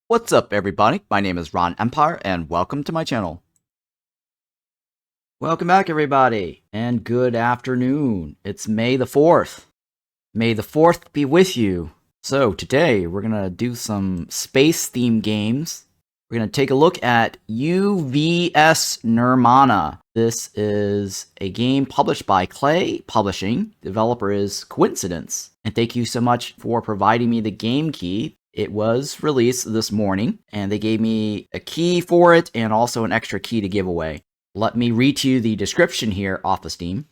What's up, everybody? My name is Ron Empire, and welcome to my channel. Welcome back, everybody, and good afternoon. It's May the 4th. May the 4th be with you. So today, we're going to do some space-themed games. We're going to take a look at U.V.S. Nirmana. This is a game published by Clay Publishing. Developer is Coincidence. And thank you so much for providing me the game key. It was released this morning, and they gave me a key for it and also an extra key to give away. Let me read to you the description here off of Steam.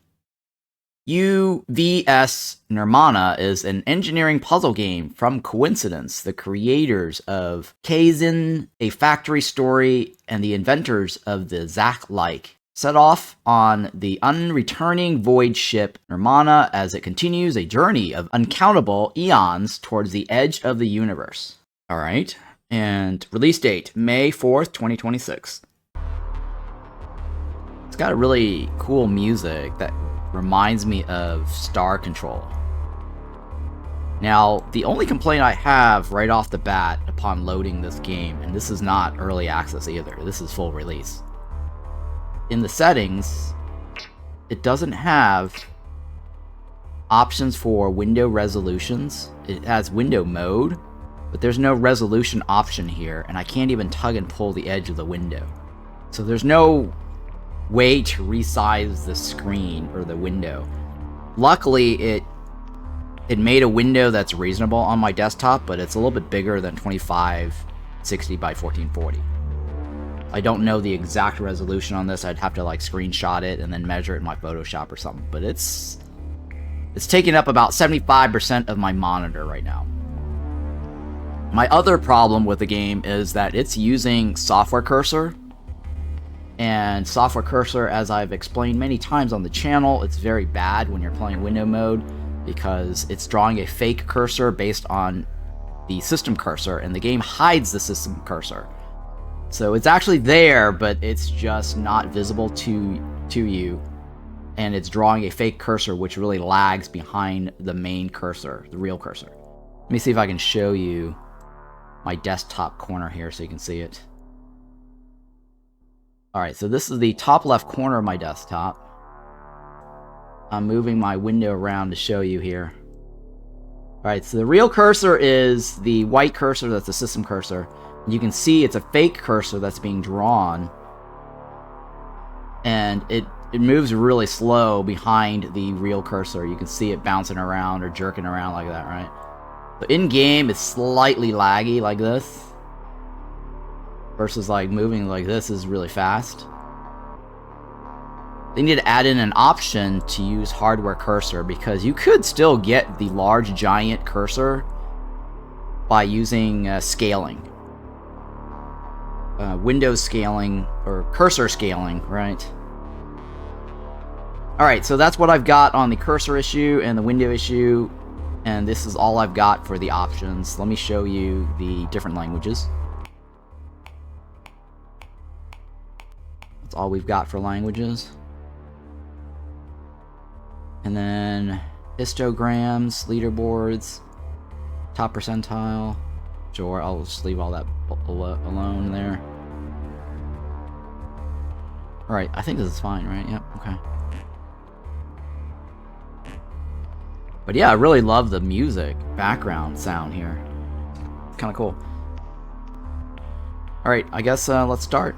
U.V.S. Nirmana is an engineering puzzle game from Coincidence, the creators of Kaizen, A Factory Story, and the inventors of the Zack-like. Set off on the Unreturning void ship Nirmana as it continues a journey of uncountable eons towards the edge of the universe. Alright, and release date, May 4th, 2026. It's got a really cool music that reminds me of Star Control. Now, the only complaint I have right off the bat upon loading this game, and this is not early access either, this is full release. In the settings, it doesn't have options for window resolutions. It has window mode, but there's no resolution option here, and I can't even tug and pull the edge of the window. So there's no way to resize the screen or the window. Luckily, it made a window that's reasonable on my desktop, but it's a little bit bigger than 2560 by 1440. I don't know the exact resolution on this. I'd have to like screenshot it and then measure it in my Photoshop or something. But it's taking up about 75% of my monitor right now. My other problem with the game is that it's using software cursor. And software cursor, as I've explained many times on the channel, it's very bad when you're playing window mode because it's drawing a fake cursor based on the system cursor, and the game hides the system cursor. So it's actually there, but it's just not visible to you, and it's drawing a fake cursor which really lags behind the main cursor, the real cursor. Let me see if I can show you my desktop corner here so you can see it. Alright, so this is the top left corner of my desktop. I'm moving my window around to show you here. Alright, so the real cursor is the white cursor, that's the system cursor. You can see it's a fake cursor that's being drawn, and it moves really slow behind the real cursor. You can see it bouncing around or jerking around like that, right? So in game, it's slightly laggy like this, versus like moving like this is really fast. They need to add in an option to use hardware cursor, because you could still get the large giant cursor by using scaling. Window scaling, or cursor scaling, right? Alright, so that's what I've got on the cursor issue and the window issue, and this is all I've got for the options. Let me show you the different languages. That's all we've got for languages. And then histograms, leaderboards, top percentile. Sure, I'll just leave all that alone there. Alright, I think this is fine, right? Yep, okay. But yeah, I really love the music background sound here. It's kind of cool. Alright, I guess let's start.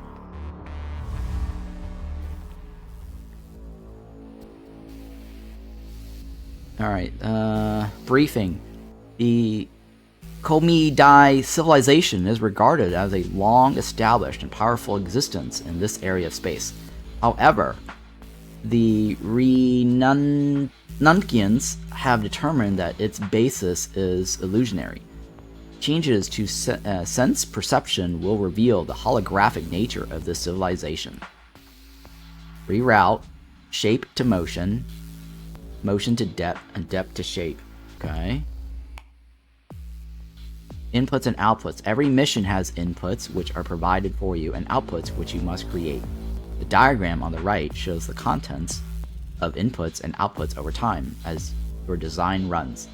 Alright, briefing. The Komidai civilization is regarded as a long-established and powerful existence in this area of space. However, the Renunkians have determined that its basis is illusionary. Changes to sense perception will reveal the holographic nature of this civilization. Reroute shape to motion, motion to depth, and depth to shape. Okay. Inputs and outputs. Every mission has inputs which are provided for you and outputs which you must create. The diagram on the right shows the contents of inputs and outputs over time as your design runs.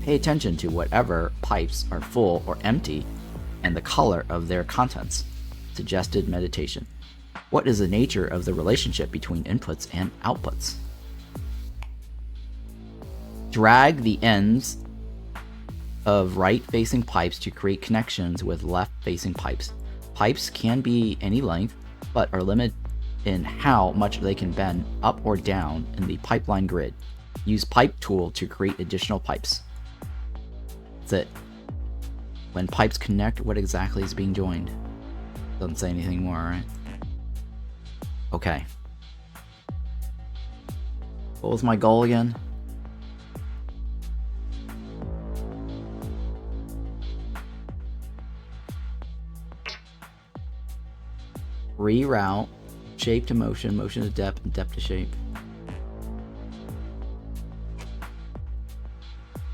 Pay attention to whatever pipes are full or empty and the color of their contents. Suggested meditation. What is the nature of the relationship between inputs and outputs? Drag the ends of right-facing pipes to create connections with left-facing pipes. Pipes can be any length, but are limited in how much they can bend up or down in the pipeline grid. Use pipe tool to create additional pipes. That's it. When pipes connect, what exactly is being joined? Doesn't say anything more, right? Okay. What was my goal again? Reroute, shape to motion, motion to depth, and depth to shape.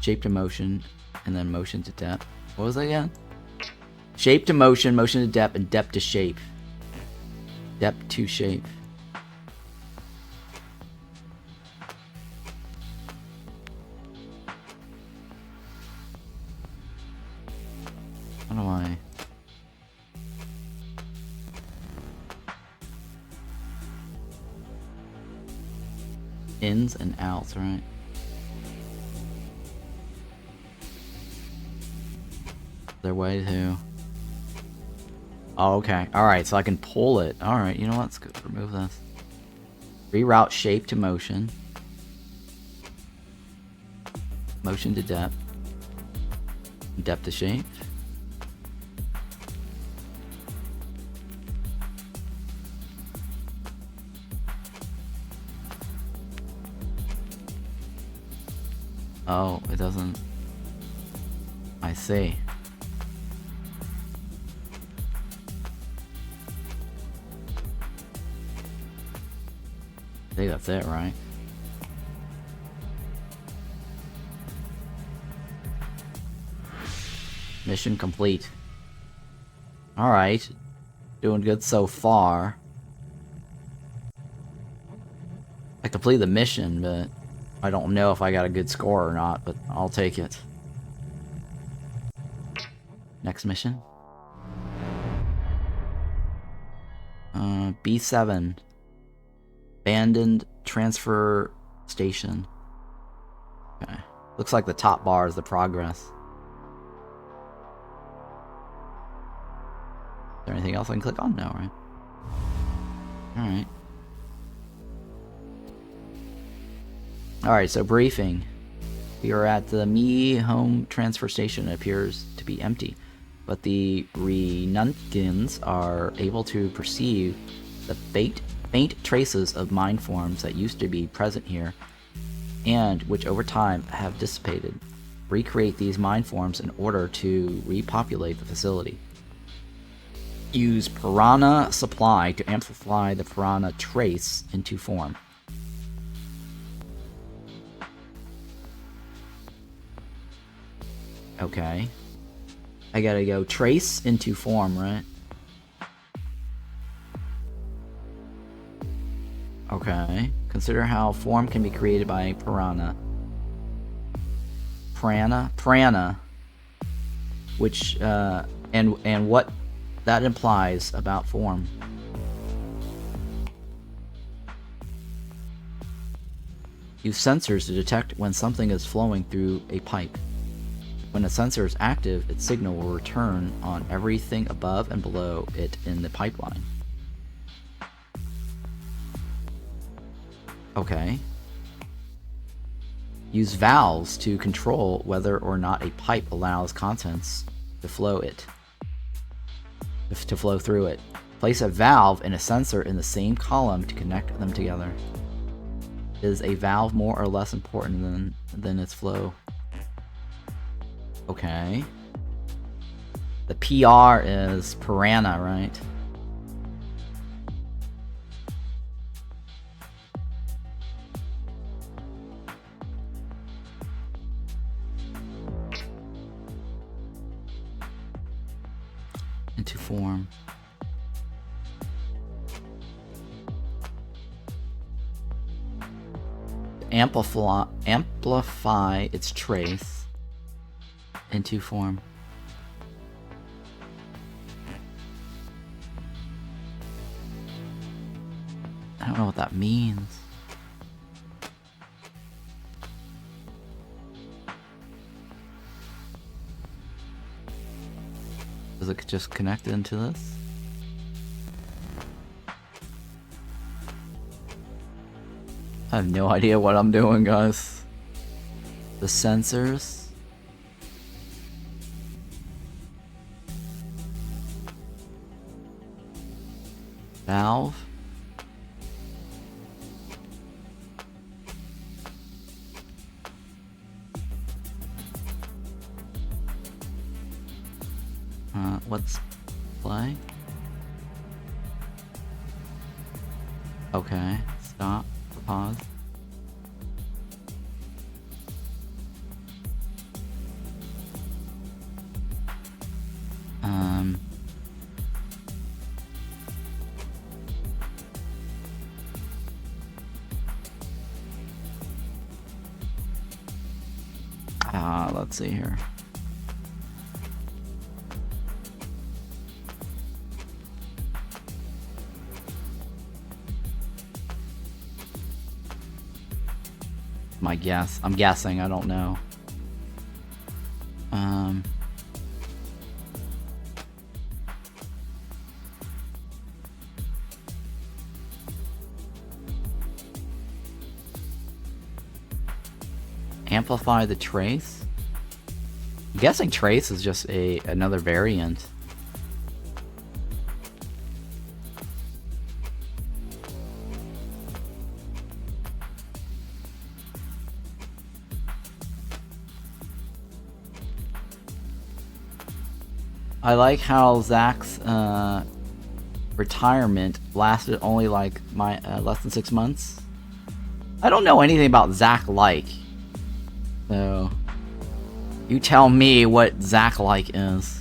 Shape to motion, and then motion to depth. What was that again? Shape to motion, motion to depth, and depth to shape. Depth to shape. How do I... Ins and outs, right? Their way to... Oh, okay. Alright, so I can pull it. Alright, you know what? Let's go remove this. Reroute shape to motion. Motion to depth. Depth to shape. Oh, it doesn't... I see. I think that's it, right? Mission complete. Alright. Doing good so far. I completed the mission, but I don't know if I got a good score or not, but I'll take it. Next mission. B7. Abandoned transfer station. Okay. Looks like the top bar is the progress. Is there anything else I can click on? No, right? Alright. Alright, so briefing. We are at the Me Home transfer station. It appears to be empty, but the Renunkins are able to perceive the faint traces of mind forms that used to be present here, and which over time have dissipated. Recreate these mind forms in order to repopulate the facility. Use Piranha Supply to amplify the Piranha trace into form. Okay. I gotta go trace into form, right? Okay. Consider how form can be created by Piranha. Piranha. Which, and what that implies about form. Use sensors to detect when something is flowing through a pipe. When a sensor is active, its signal will return on everything above and below it in the pipeline. Okay. Use valves to control whether or not a pipe allows contents to flow through it. Place a valve and a sensor in the same column to connect them together. Is a valve more or less important than its flow? Okay. The PR is Piranha, right? Into form. Amplify its trace into form. I don't know what that means. Does it just connect into this? I have no idea what I'm doing, guys. The sensors. Valve. Let's play. Okay, stop, pause. Let's see here. My guess. I'm guessing. I don't know. Amplify the trace. I'm guessing trace is just another variant. I like how Zach's retirement lasted only like less than 6 months. I don't know anything about Zach like, so you tell me what Zach like is.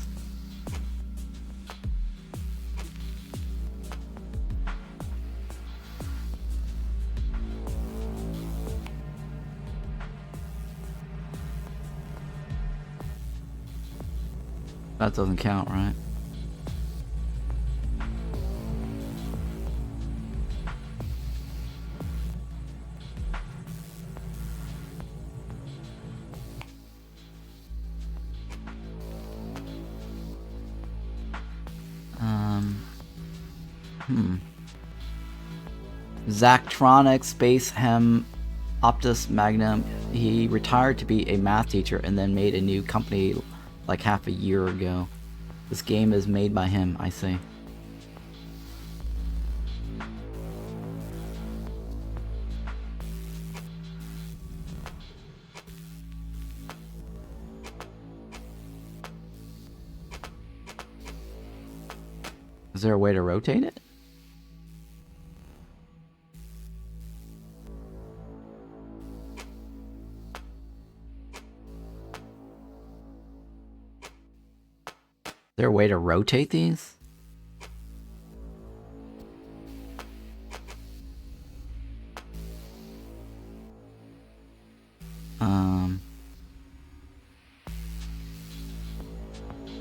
That doesn't count, right? Zachtronic Space Hem Optus Magnum. He retired to be a math teacher and then made a new company like half a year ago. This game is made by him, I see. Is there a way to rotate it? Is there a way to rotate these?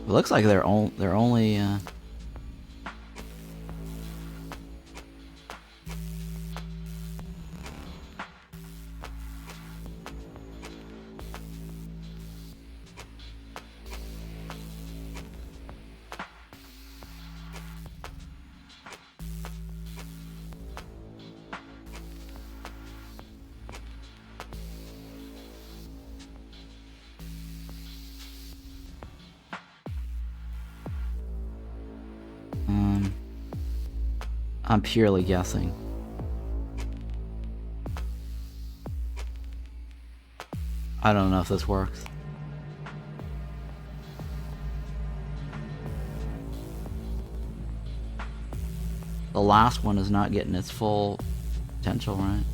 It looks like they're only I'm purely guessing. I don't know if this works. The last one is not getting its full potential, right?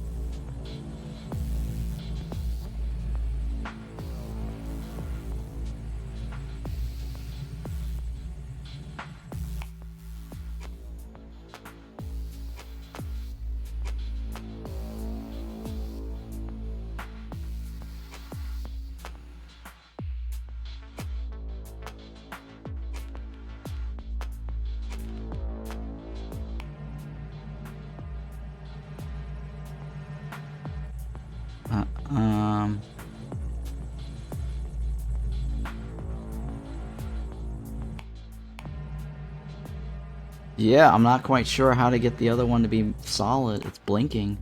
Yeah, I'm not quite sure how to get the other one to be solid. It's blinking.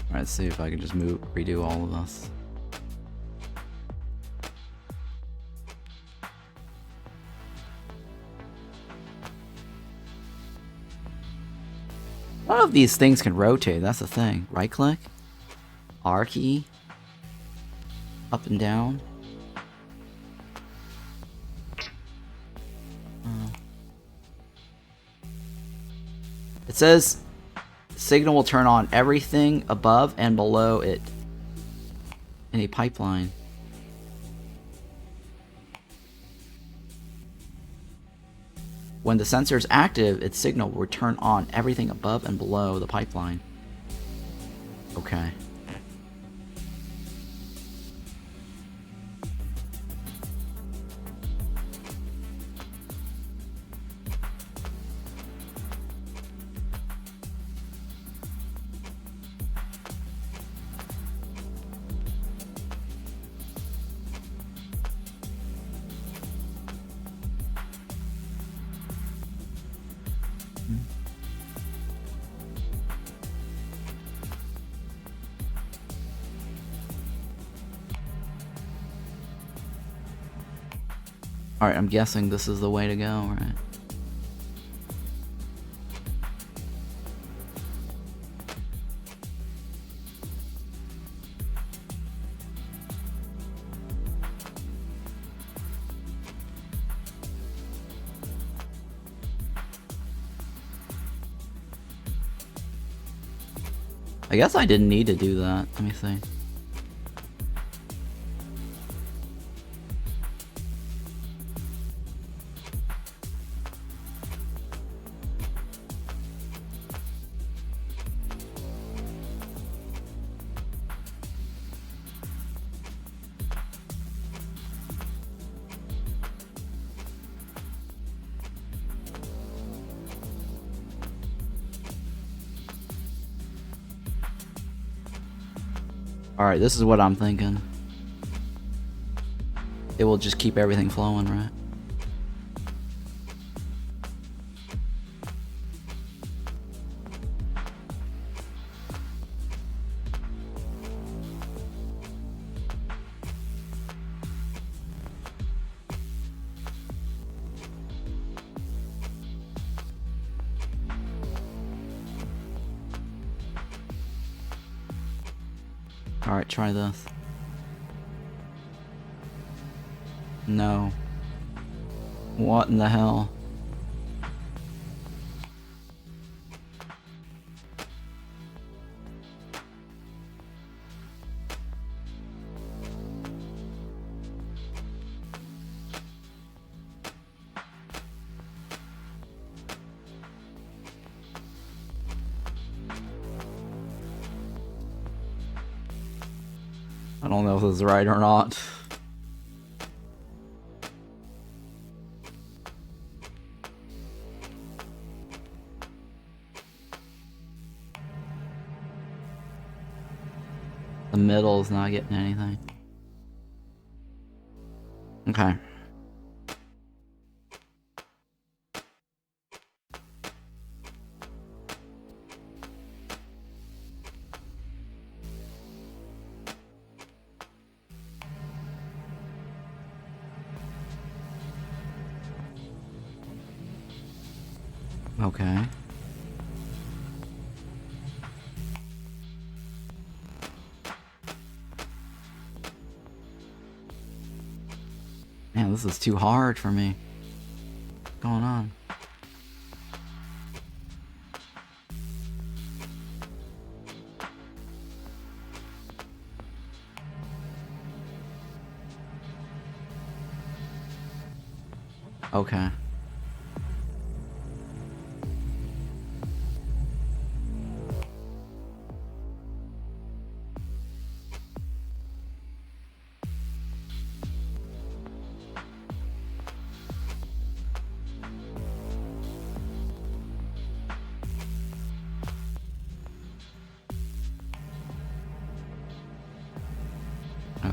Alright, let's see if I can just redo all of this. None of these things can rotate, that's the thing. Right click, R key, up and down. It says signal will turn on everything above and below it in a pipeline. When the sensor is active, its signal will turn on everything above and below the pipeline. Okay. Alright, I'm guessing this is the way to go, right? I guess I didn't need to do that. Let me see. Alright, this is what I'm thinking. It will just keep everything flowing, right? Alright, try this. No. What in the hell? I don't know if this is right or not. The middle is not getting anything. Okay. Okay. Man, this is too hard for me. What's going on? Okay.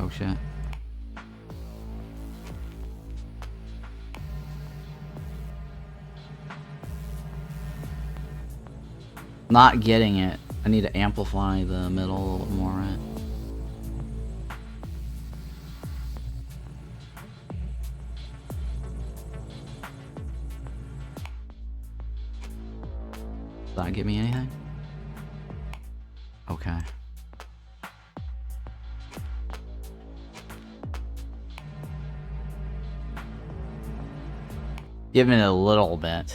Oh shit. Not getting it. I need to amplify the middle a little more, right? Does that give me anything? Okay. Give it a little bit.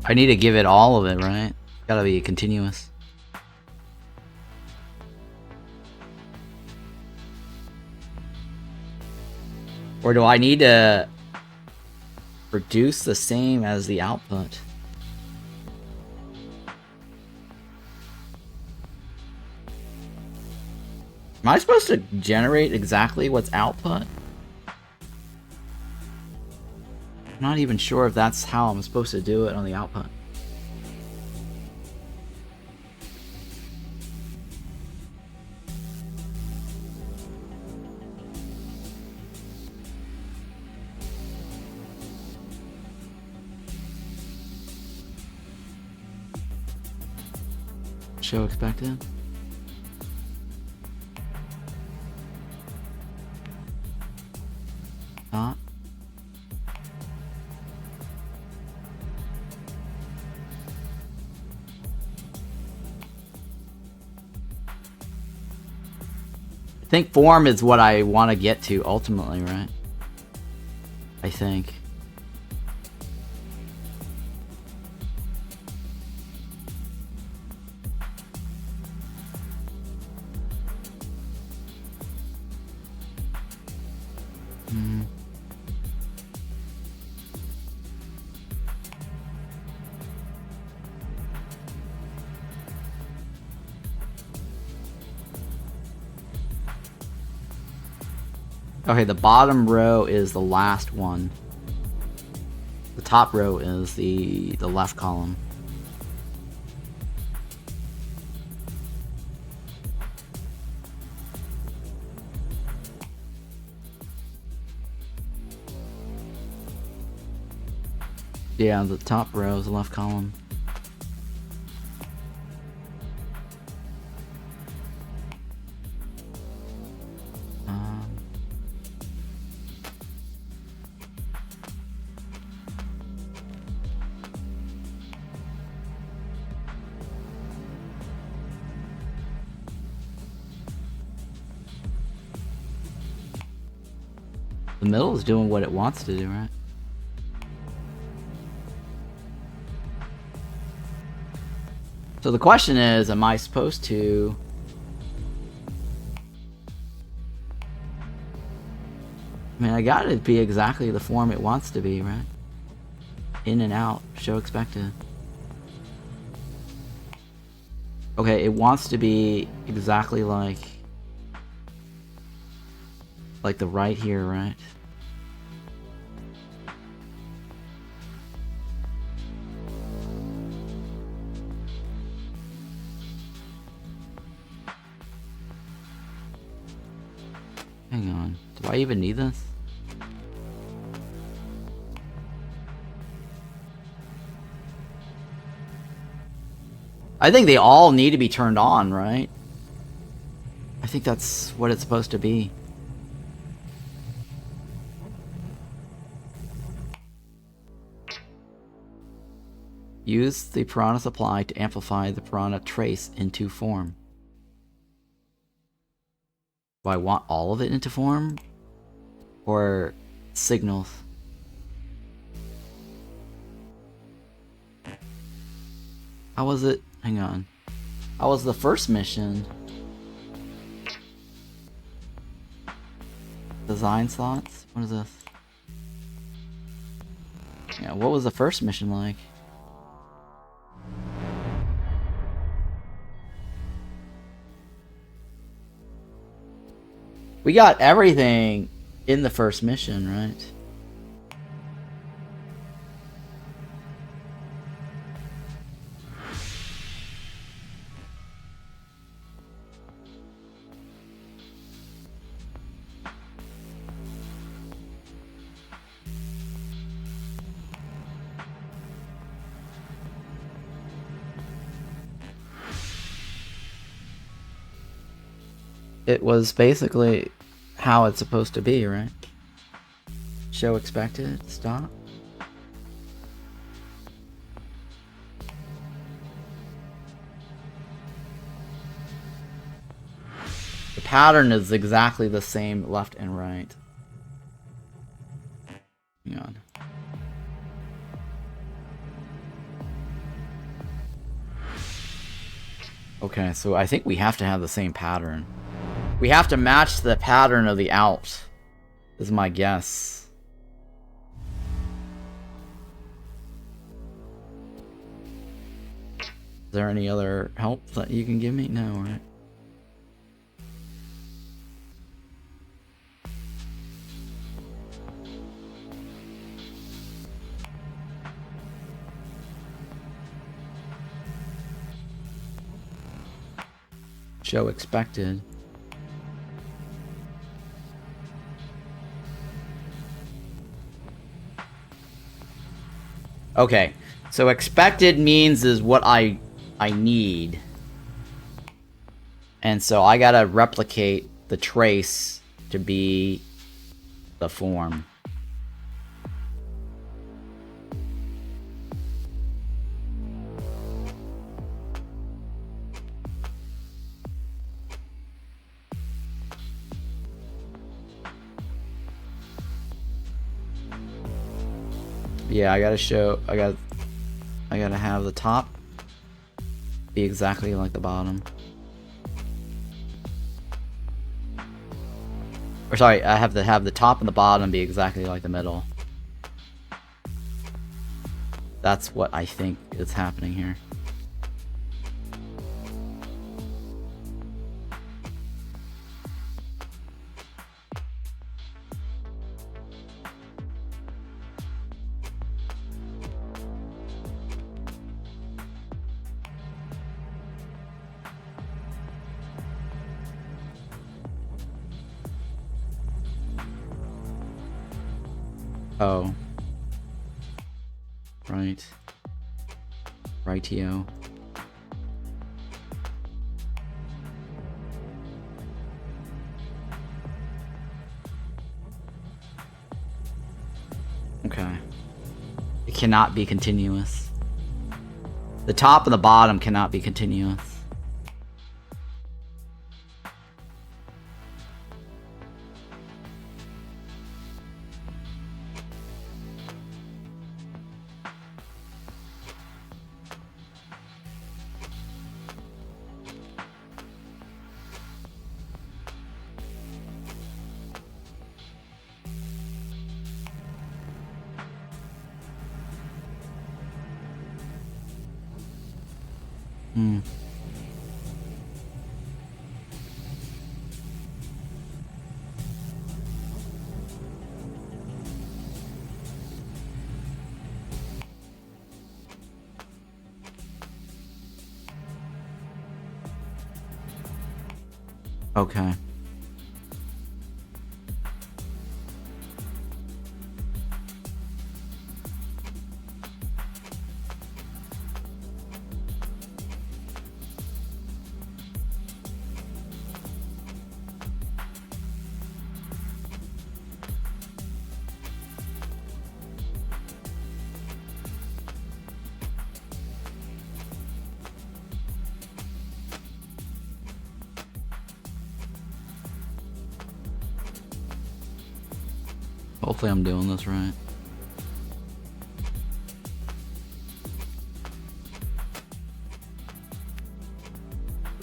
I need to give it all of it, right? Gotta be continuous. Or do I need to produce the same as the output? Am I supposed to generate exactly what's output? I'm not even sure if that's how I'm supposed to do it on the output. Show expected. Not. I think form is what I want to get to ultimately, right? I think. Okay, the bottom row is the last one. The top row is the left column. Yeah, the top row is the left column. The middle is doing what it wants to do, right? So the question is, am I supposed to... I mean, I got it to be exactly the form it wants to be, right? In and out, show expected. Okay, it wants to be exactly like the right here, right? Hang on, do I even need this? I think they all need to be turned on, right? I think that's what it's supposed to be. Use the piranha supply to amplify the piranha trace into form. Do I want all of it into form? Or signals? How was it? Hang on. How was the first mission? Design slots? What is this? Yeah, what was the first mission like? We got everything in the first mission, right? It was basically how it's supposed to be, right? Show expected, stop. The pattern is exactly the same left and right. Hang on. Okay, so I think we have to have the same pattern. We have to match the pattern of the out, is my guess. Is there any other help that you can give me? No, right? Show expected. Okay, so expected means is what I need. And so I gotta replicate the trace to be the form. Yeah, I gotta have the top be exactly like the bottom. Or sorry, I have to have the top and the bottom be exactly like the middle. That's what I think is happening here. Oh. Right. Rightio. Okay. It cannot be continuous. The top and the bottom cannot be continuous. Okay. Hopefully I'm doing this right.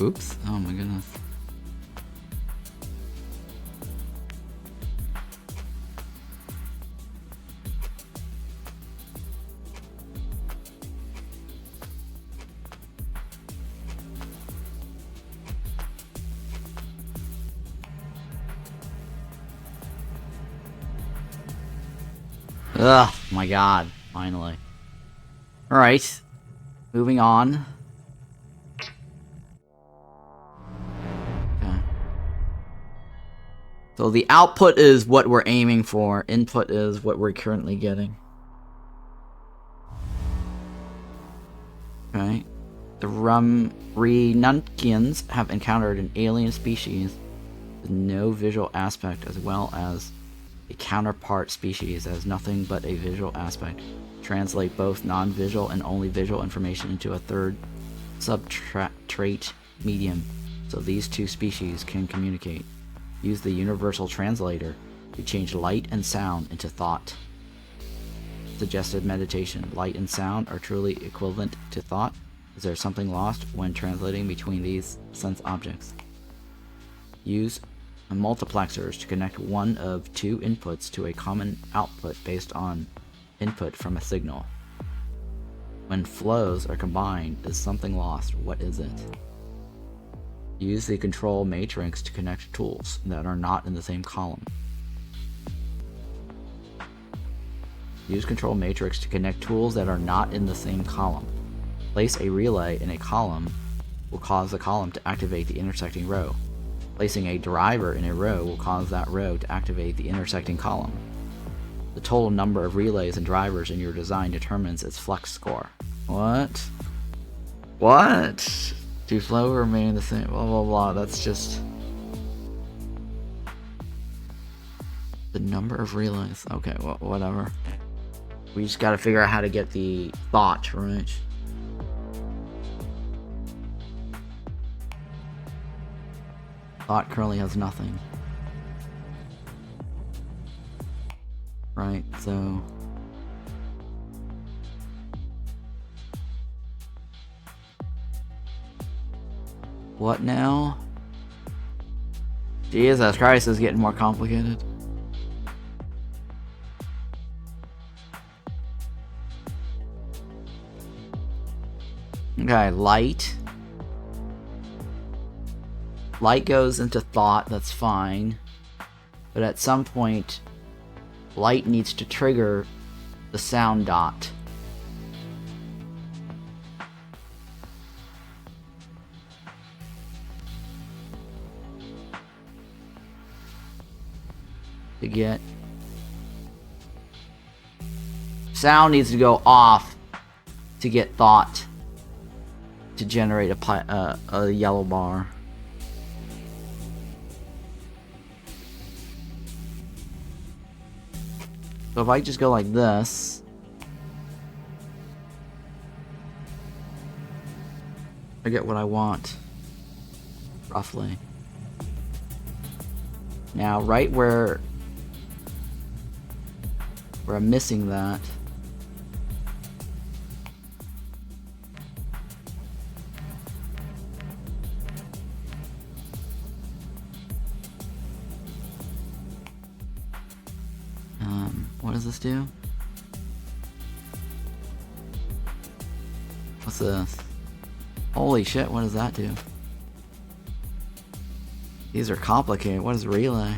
Oops. Oh my goodness. Ugh, my god, finally. Alright, moving on. Okay. So the output is what we're aiming for, input is what we're currently getting. Okay. The Renunkians have encountered an alien species with no visual aspect, as well as a counterpart species that has nothing but a visual aspect. Translate both non-visual and only visual information into a third substrate medium, so these two species can communicate. Use the universal translator to change light and sound into thought. Suggested meditation. Light and sound are truly equivalent to thought. Is there something lost when translating between these sense objects? Use multiplexers to connect one of two inputs to a common output based on input from a signal. When flows are combined, is something lost? What is it? Use the control matrix to connect tools that are not in the same column. Use control matrix to connect tools that are not in the same column. Place a relay in a column will cause the column to activate the intersecting row. Placing a driver in a row will cause that row to activate the intersecting column. The total number of relays and drivers in your design determines its flex score. What? What? Do flow remain the same? Blah blah blah. That's just the number of relays. Okay, well, whatever. We just gotta figure out how to get the thought, right? Thought currently has nothing. Right, so what now? Jesus Christ, this is getting more complicated. Okay, light. Light goes into thought, that's fine. But at some point, light needs to trigger the sound dot. To get sound needs to go off to get thought to generate a yellow bar. So if I just go like this, I get what I want, roughly. Now, right where I'm missing that, what does this do? What's this? Holy shit, what does that do? These are complicated. What is relay?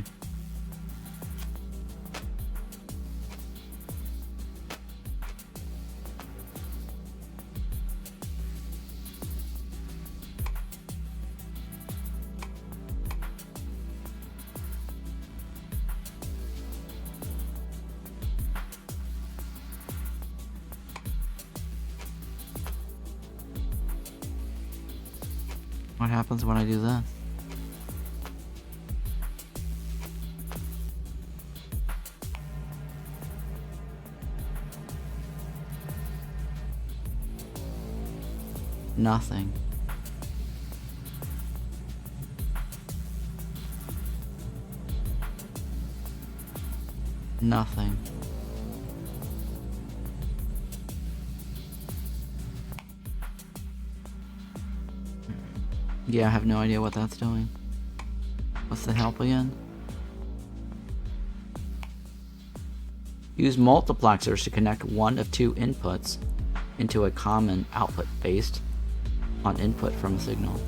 What happens when I do this? Nothing. Nothing. Yeah, I have no idea what that's doing. What's the help again? Use multiplexers to connect one of two inputs into a common output based on input from a signal.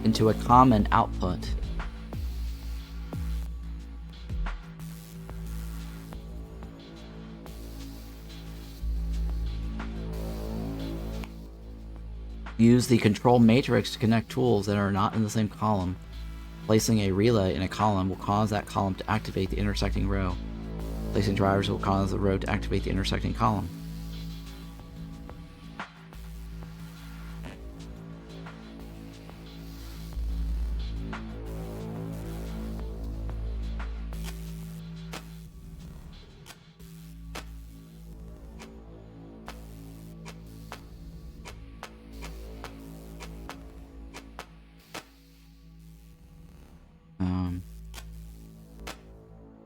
into a common output. Use the control matrix to connect tools that are not in the same column. Placing a relay in a column will cause that column to activate the intersecting row. Placing drivers will cause the row to activate the intersecting column.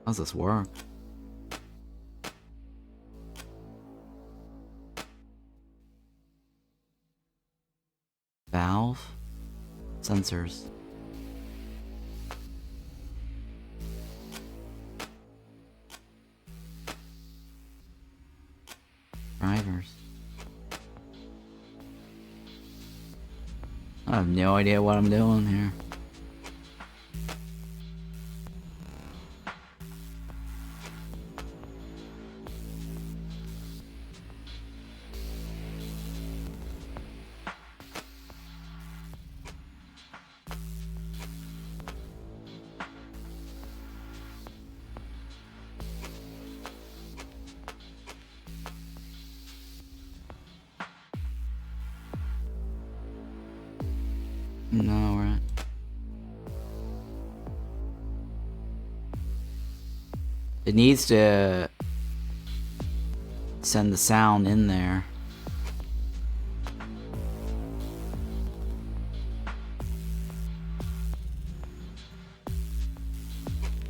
How does this work? Valve? Sensors. Drivers. I have no idea what I'm doing here. No, right. It needs to send the sound in there.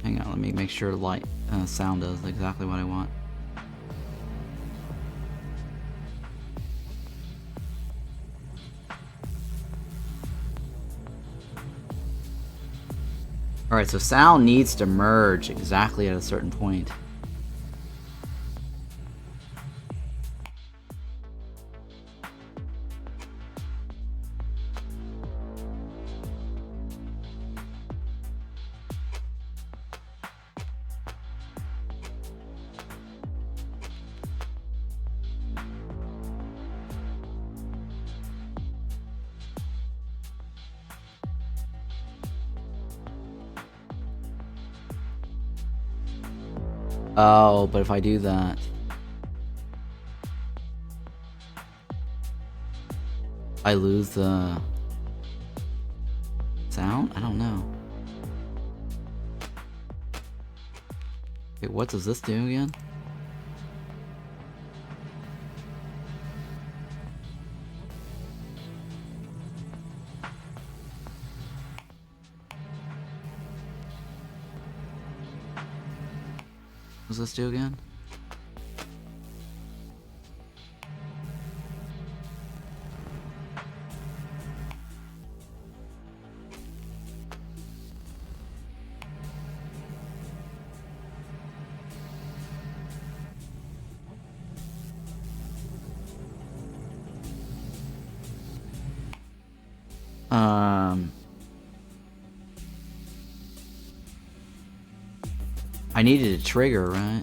Hang on, let me make sure light sound does exactly what I want. Alright, so sound needs to merge exactly at a certain point. Oh, but if I do that... I lose the... sound? I don't know. Wait, what does this do again? What does this do again? I needed a trigger, right?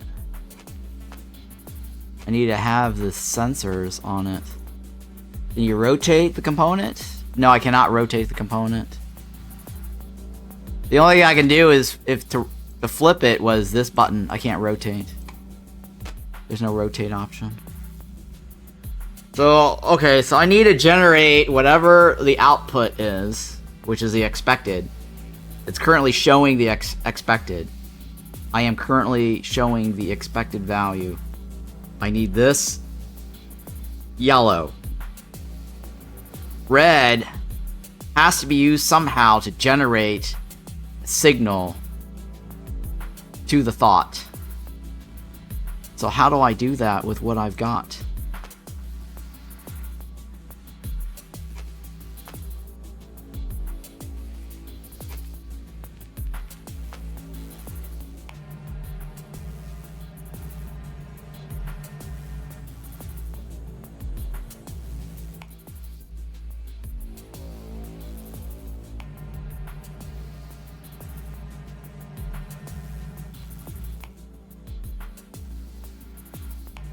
I need to have the sensors on it. Can you rotate the component? No, I cannot rotate the component. The only thing I can do is, if to flip it was this button, I can't rotate. There's no rotate option. So, okay, so I need to generate whatever the output is, which is the expected. It's currently showing the expected. I am currently showing the expected value. I need this yellow. Red has to be used somehow to generate a signal to the thought. So how do I do that with what I've got?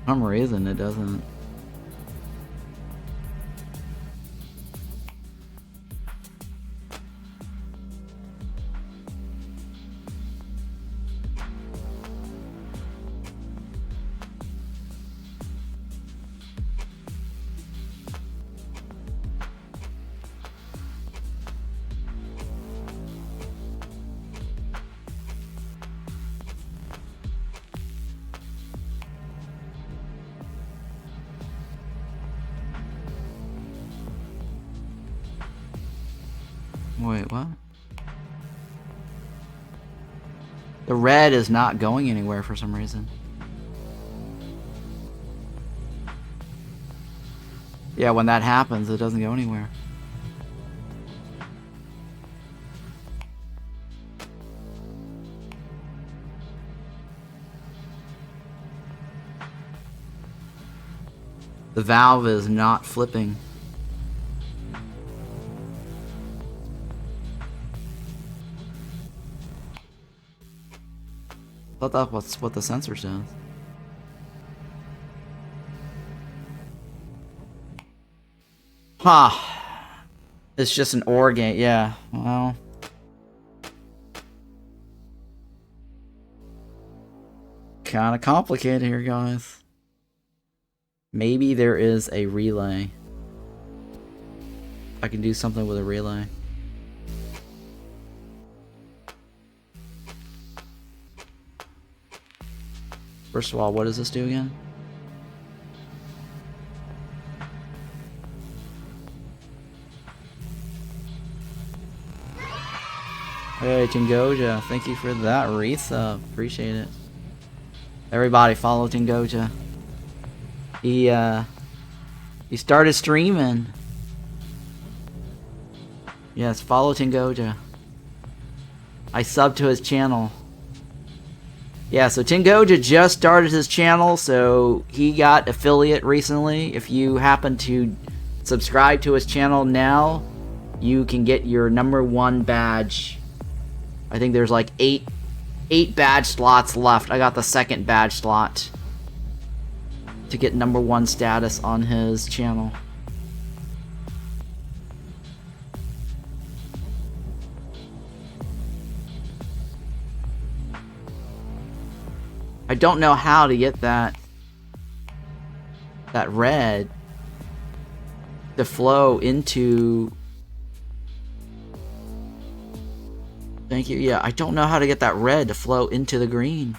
For some reason it doesn't. Wait, what? The red is not going anywhere for some reason. Yeah, when that happens, it doesn't go anywhere. The valve is not flipping. I thought that was what the sensor says. Huh. It's just an OR gate, yeah. Well. Kinda complicated here, guys. Maybe there is a relay. I can do something with a relay. First of all, what does this do again? Hey, Tingoja, thank you for that resub. Appreciate it. Everybody follow Tingoja. He started streaming. Yes, follow Tingoja. I subbed to his channel. Yeah, so Tingoja just started his channel, so he got affiliate recently. If you happen to subscribe to his channel now, you can get your #1 badge. I think there's like eight badge slots left. I got the second badge slot to get #1 status on his channel. I don't know how to get that red to flow into... Thank you. Yeah, I don't know how to get that red to flow into the green.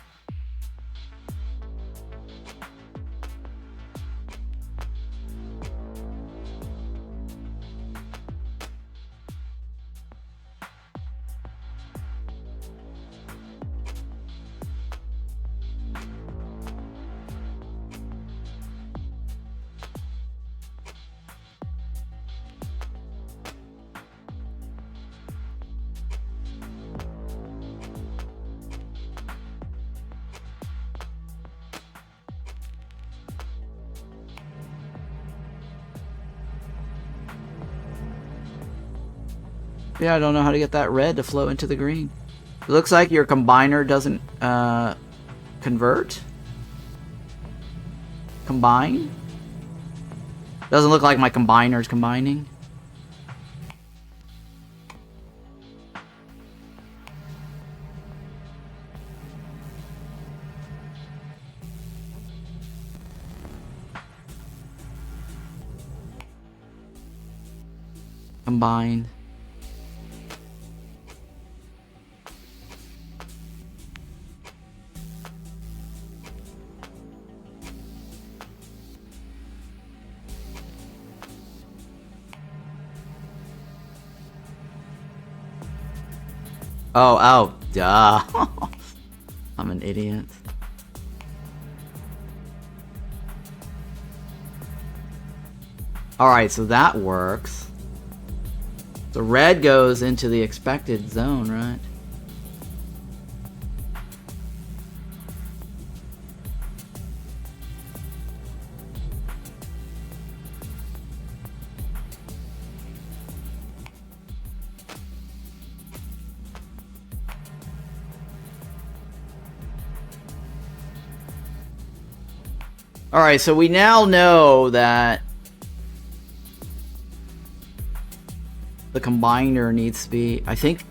Yeah, I don't know how to get that red to flow into the green. It looks like your combiner doesn't convert. Combine. Doesn't look like my combiner's combining. Combine. Oh, duh. I'm an idiot. Alright, so that works. The red goes into the expected zone, right? Alright, so we now know that the combiner needs to be... I think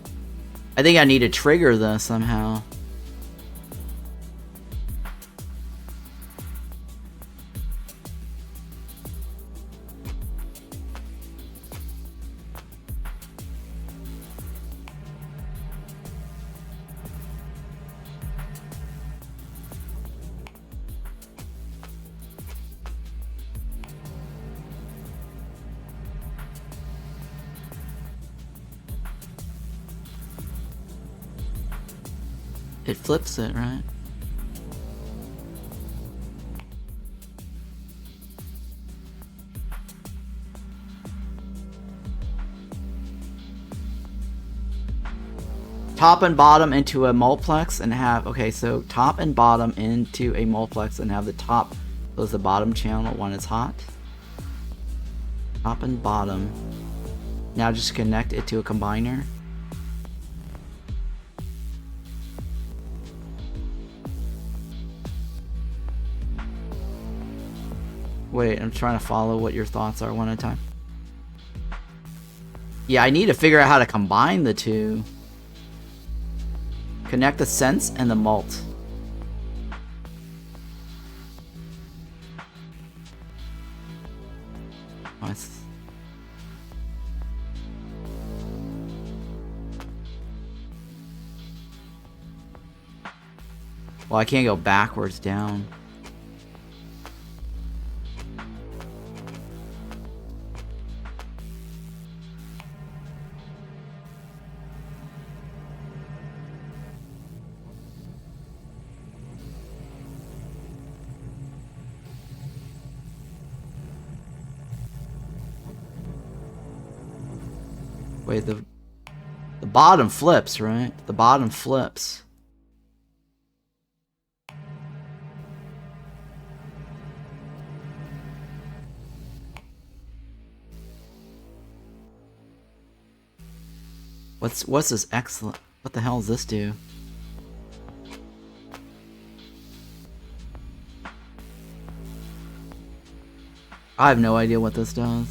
I need to trigger this somehow. It flips it, right? Top and bottom into a multiplex and have... Okay, so top and bottom into a multiplex and have the top close the bottom channel when it's hot. Top and bottom. Now just connect it to a combiner. Wait, I'm trying to follow what your thoughts are one at a time. Yeah, I need to figure out how to combine the two. Connect the sense and the mult. Nice. Well, I can't go backwards down. Wait, the bottom flips, right? The bottom flips. What's this excellent? What the hell does this do? I have no idea what this does.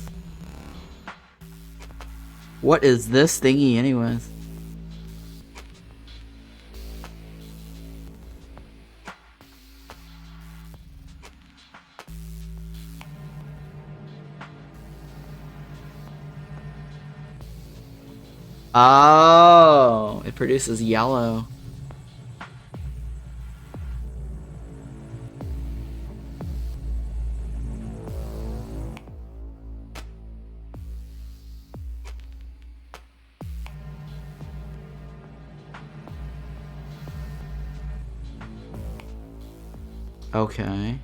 What is this thingy anyways? Oh, it produces yellow. Okay.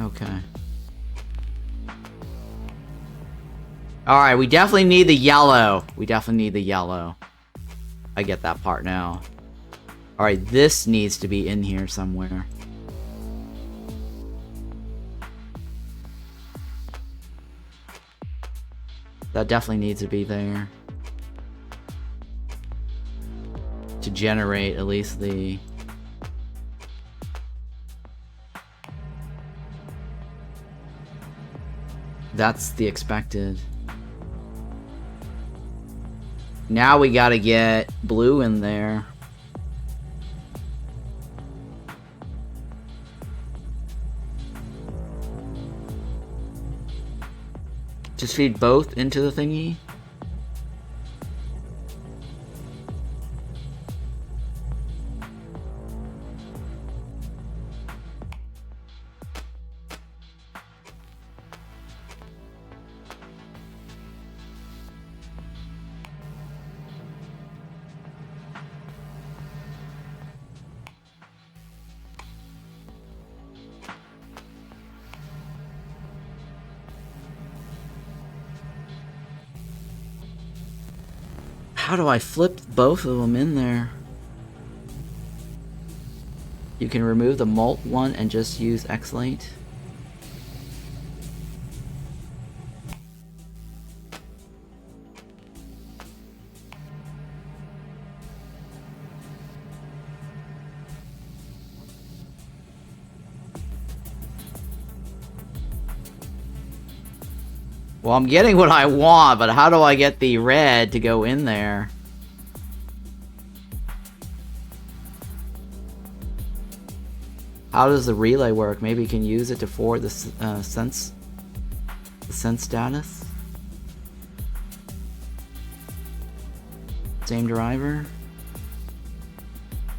Okay. Alright, we definitely need the yellow. We definitely need the yellow. I get that part now. Alright, this needs to be in here somewhere. That definitely needs to be there. To generate at least the... That's the expected. Now we gotta get blue in there. Just feed both into the thingy. How do I flip both of them in there? You can remove the mult one and just use Xlate. Well, I'm getting what I want, but how do I get the red to go in there? How does the relay work? Maybe you can use it to forward the sense status? Same driver?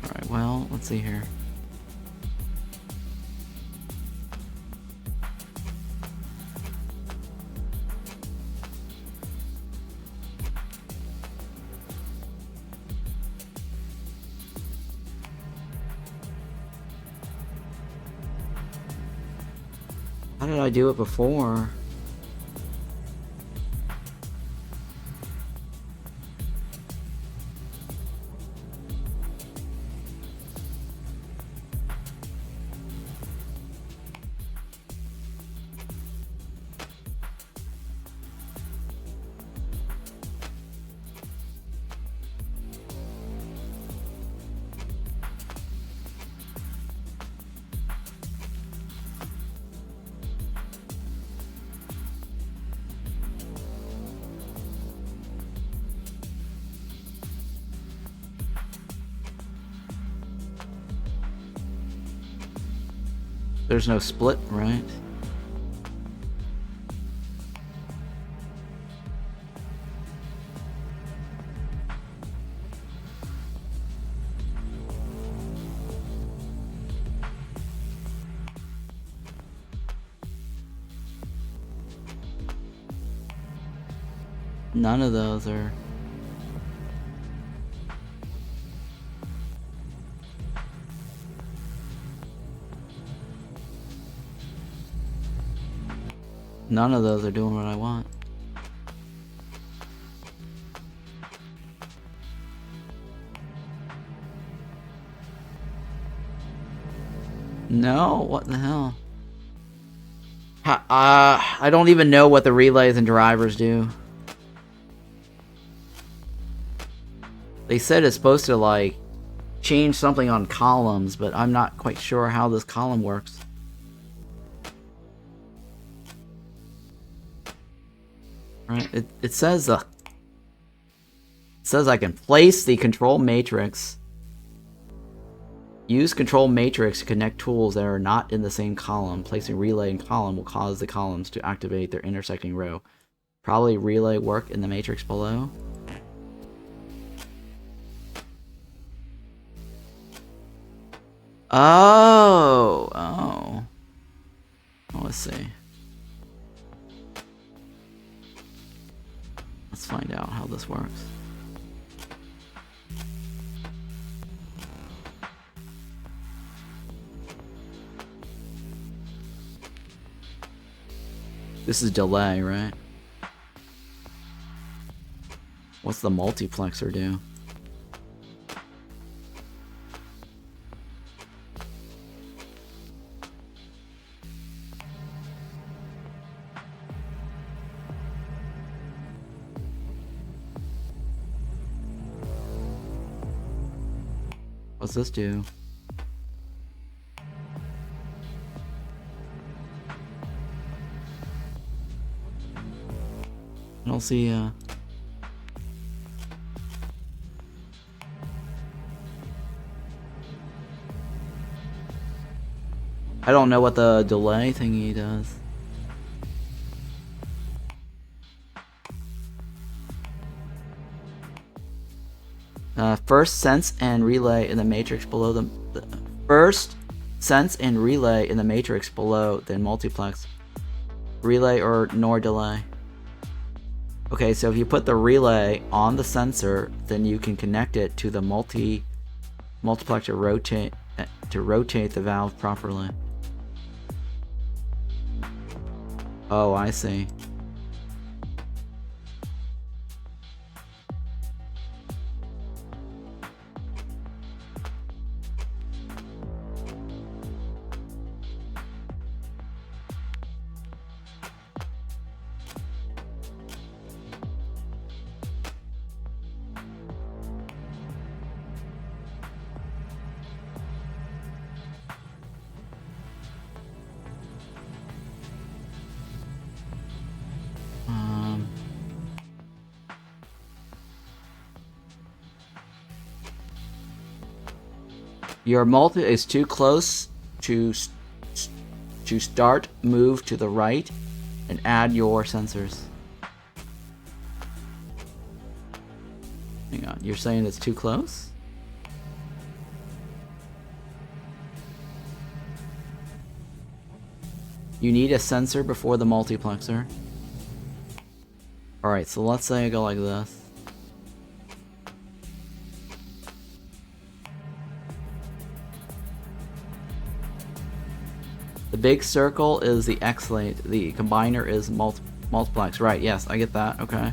Alright, well, let's see here. How did I do it before? There's no split, right? None of those are... None of those are doing what I want. No, what the hell? I don't even know what the relays and drivers do. They said it's supposed to, like, change something on columns, but I'm not quite sure how this column works. Right, it says I can place the control matrix. Use control matrix to connect tools that are not in the same column. Placing relay in column will cause the columns to activate their intersecting row. Probably relay work in the matrix below. Oh, let's see. Let's find out how this works. This is delay, right? What's the multiplexer do? What's this do? I don't see, I don't know what the delay thingy does. First sense and relay in the matrix below the first sense and relay in the matrix below, then multiplex. Relay or nor delay. Okay, so if you put the relay on the sensor, then you can connect it to the multiplexer to rotate the valve properly. Oh, I see. Your multi is too close to start. Move to the right and add your sensors. Hang on, you're saying it's too close? You need a sensor before the multiplexer. Alright, so let's say I go like this. The big circle is the X-late. The combiner is multiplex. Right, yes, I get that. Okay.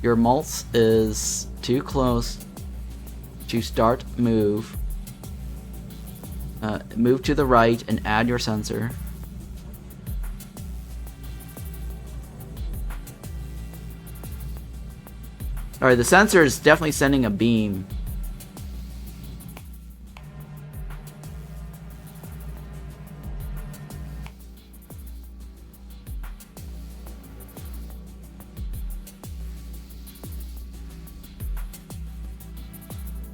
Your mults is too close to start move. Move to the right and add your sensor. Alright, the sensor is definitely sending a beam.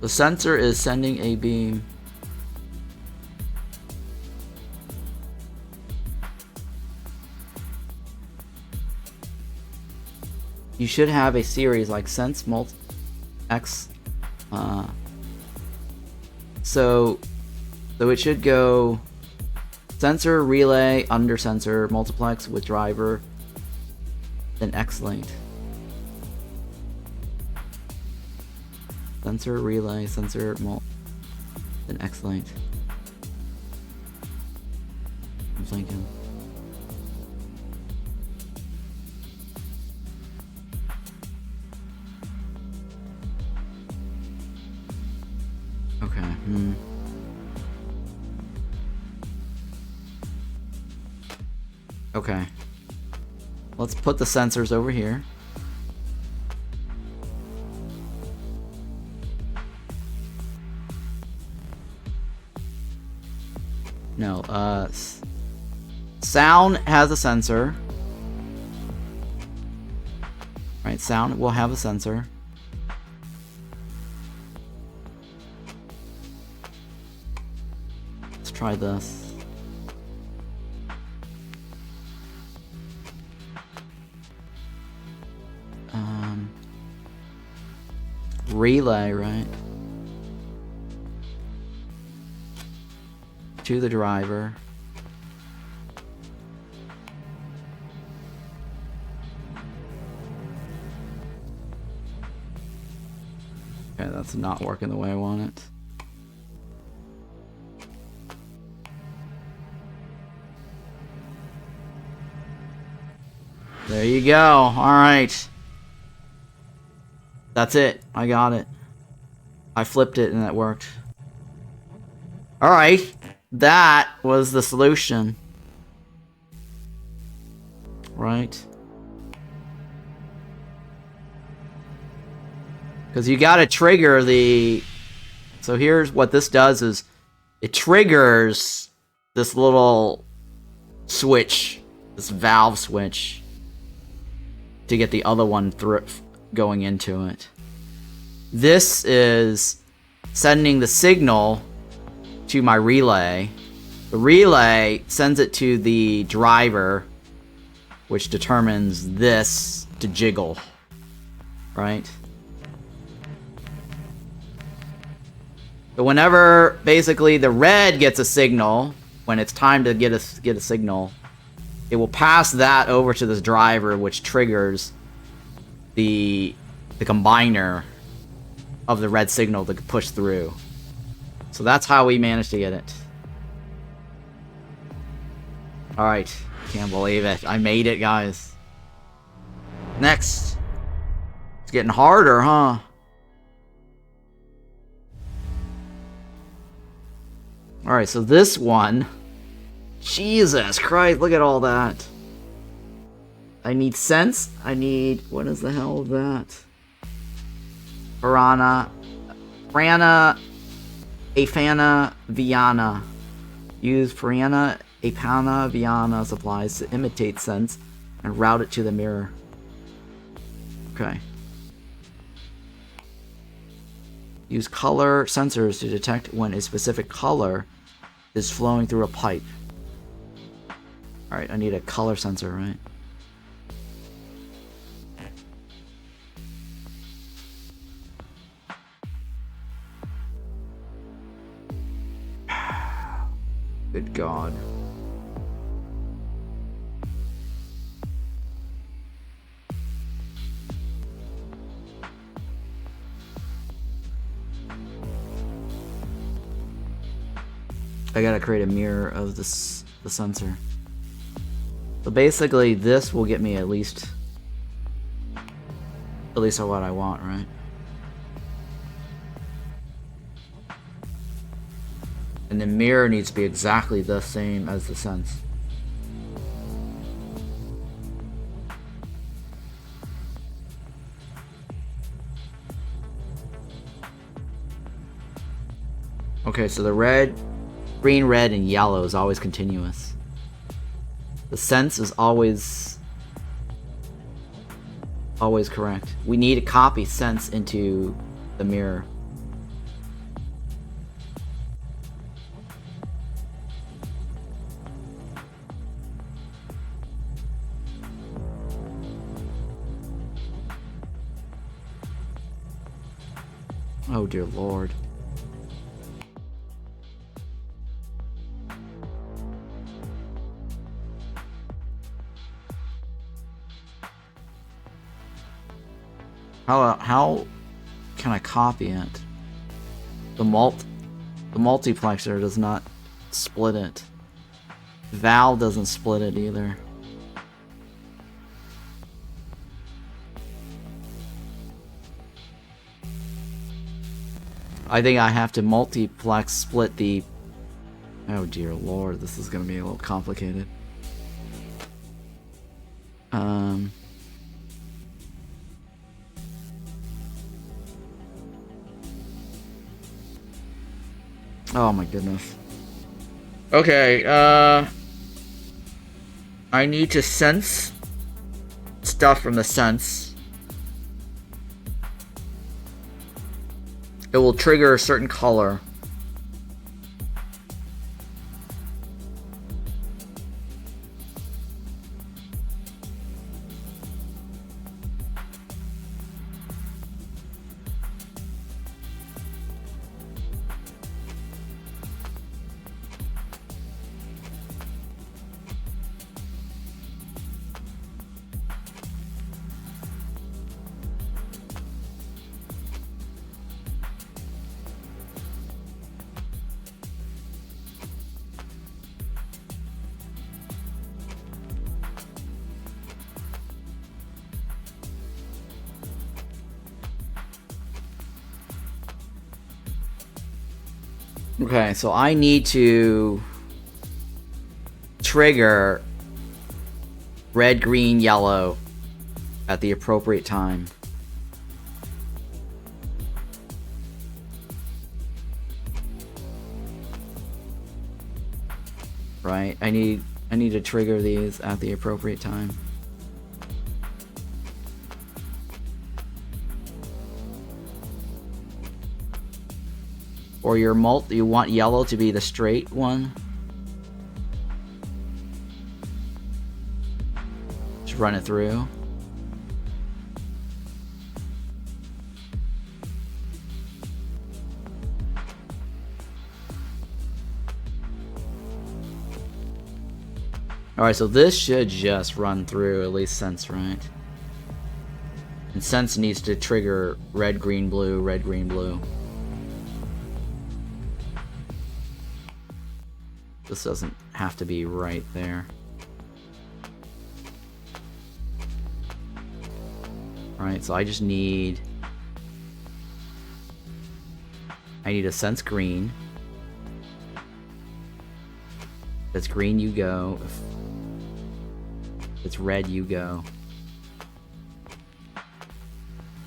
The sensor is sending a beam. You should have a series like sense mult x. So it should go sensor, relay, under sensor, multiplex with driver, then X-late. Sensor, relay, sensor, mult, then X-late. I'm thinking. Okay, Okay. Let's put the sensors over here. No, sound has a sensor. Right, sound will have a sensor. Let's try this. Relay, right? To the driver. Okay, that's not working the way I want it. There you go. Alright. That's it. I got it. I flipped it and that worked. Alright. That was the solution. Right. Because you gotta trigger the... So here's what this does is it triggers this little switch, this valve switch, to get the other one going into it. This is sending the signal to my relay. The relay sends it to the driver, which determines this to jiggle, right? So whenever basically the red gets a signal, when it's time to get a signal, it will pass that over to this driver, which triggers the combiner of the red signal to push through. So that's how we managed to get it. Alright. Can't believe it. I made it, guys. Next. It's getting harder, huh? Alright, so this one... Jesus Christ, look at all that. I need sense. I need... What is the hell is that? Prana, Afana, Viana. Use Prana, Apana, Viana supplies to imitate sense and route it to the mirror. Okay. Use color sensors to detect when a specific color is flowing through a pipe. Alright, I need a color sensor, right? Good God. I gotta create a mirror of the sensor. So basically, this will get me at least what I want, right? And the mirror needs to be exactly the same as the sense. Okay, so the red, green, red, and yellow is always continuous. The sense is always correct. We need to copy sense into the mirror. Oh dear Lord. How can I copy it? The multiplexer does not split it. Val doesn't split it either. I think I have to multiplex split the... Oh dear Lord, this is gonna be a little complicated. Oh my goodness. Okay, I need to sense stuff from the sense. It will trigger a certain color. Okay, so I need to trigger red, green, yellow at the appropriate time. Right? I need to trigger these at the appropriate time. Or you want yellow to be the straight one. Just run it through. Alright, so this should just run through, at least sense, right? And sense needs to trigger red, green, blue, red, green, blue. This doesn't have to be right there. Alright, so I just need... I need a sense green. If it's green, you go. If it's red, you go.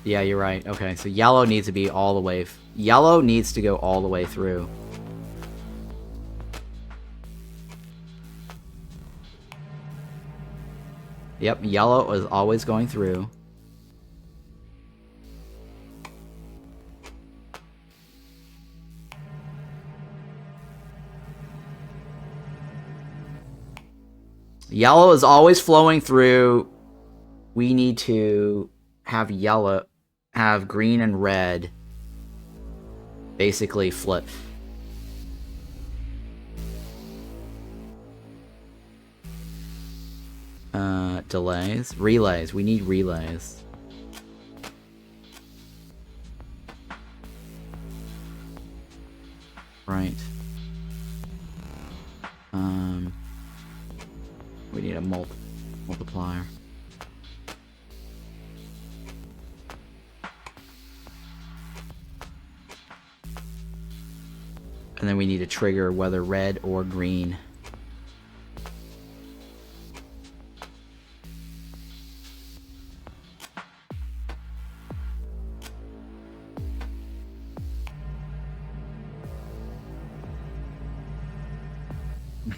Yeah, you're right. Okay, so yellow needs to be all the way... Yellow needs to go all the way through. Yep, yellow is always going through. Yellow is always flowing through. We need to have yellow, have green and red basically flip. Delays? Relays. We need relays. Right. We need a multiplier. And then we need to trigger whether red or green.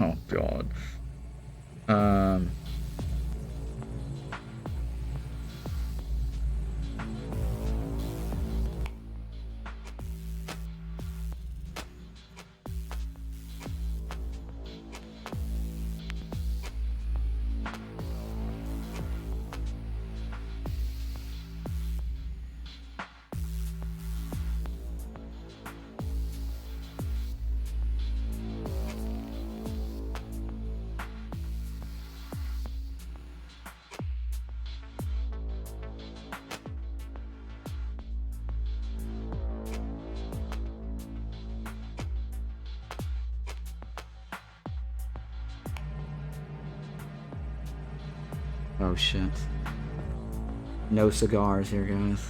Oh god. Oh shit. No cigars here, guys.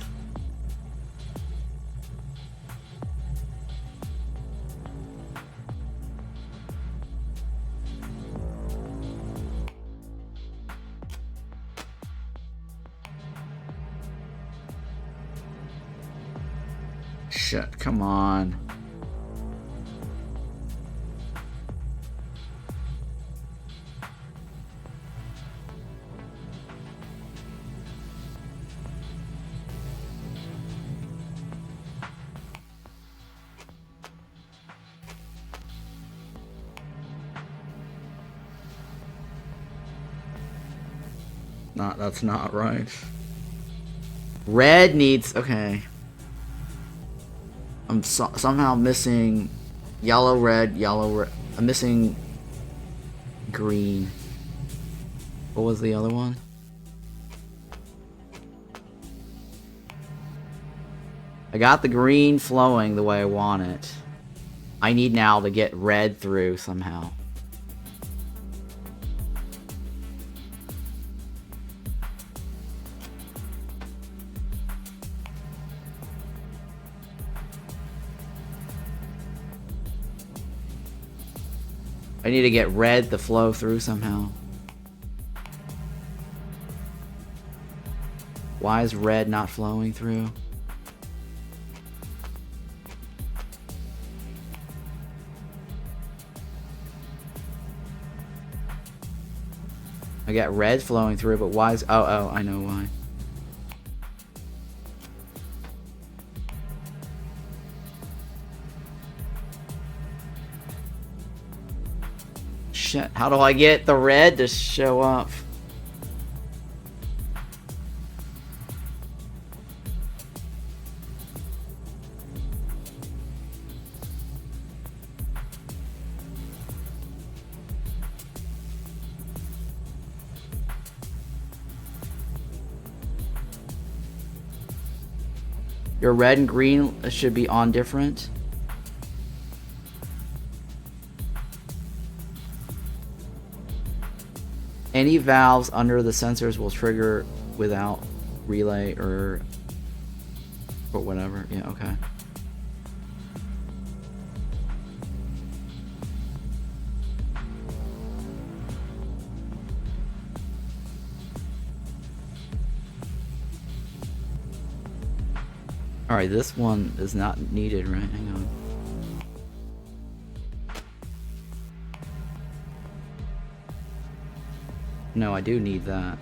Shit, come on. That's not right. Red needs... Okay. I'm somehow missing yellow, red, yellow, red. I'm missing green. What was the other one? I got the green flowing the way I want it. I need now to get red through somehow. I need to get red to flow through somehow. Why is red not flowing through? I got red flowing through, but why is... Oh, I know why. Shit, how do I get the red to show up? Your red and green should be on different. Any valves under the sensors will trigger without relay or whatever. Yeah, okay. Alright, this one is not needed, right? Hang on. No, I do need that.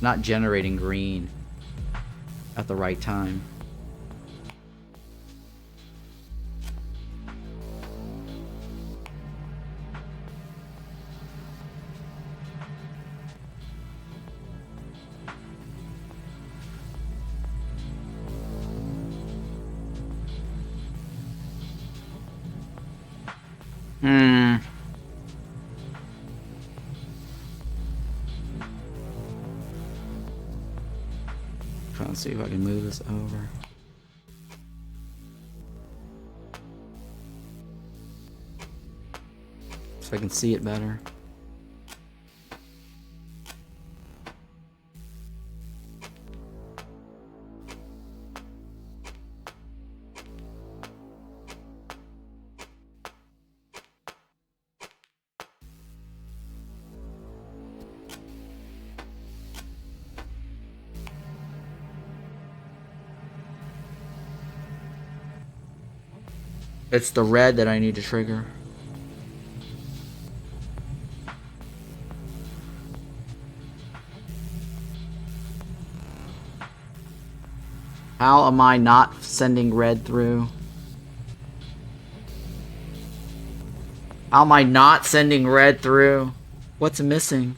Not generating green at the right time. Trying to see if I can move this over. So I can see it better. It's the red that I need to trigger. How am I not sending red through? How am I not sending red through? What's missing?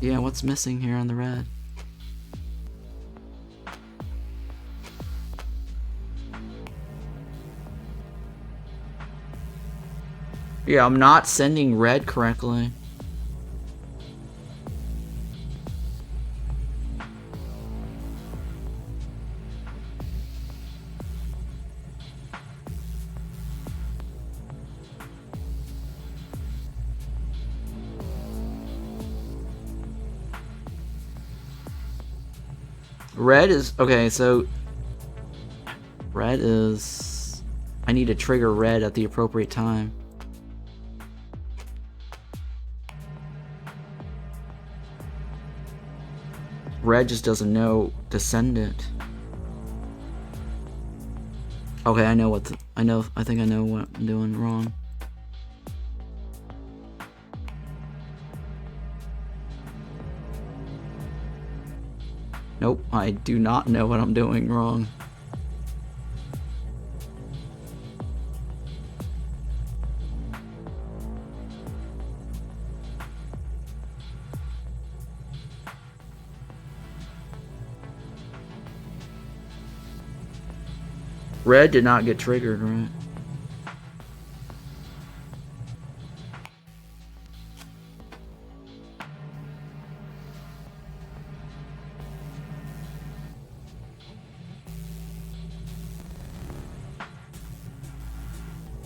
Yeah, what's missing here on the red? Yeah, I'm not sending red correctly. Red is... Okay, so... Red is... I need to trigger red at the appropriate time. Red just doesn't know to send it. Okay, I know what I think I know what I'm doing wrong. Nope, I do not know what I'm doing wrong. Red did not get triggered, right?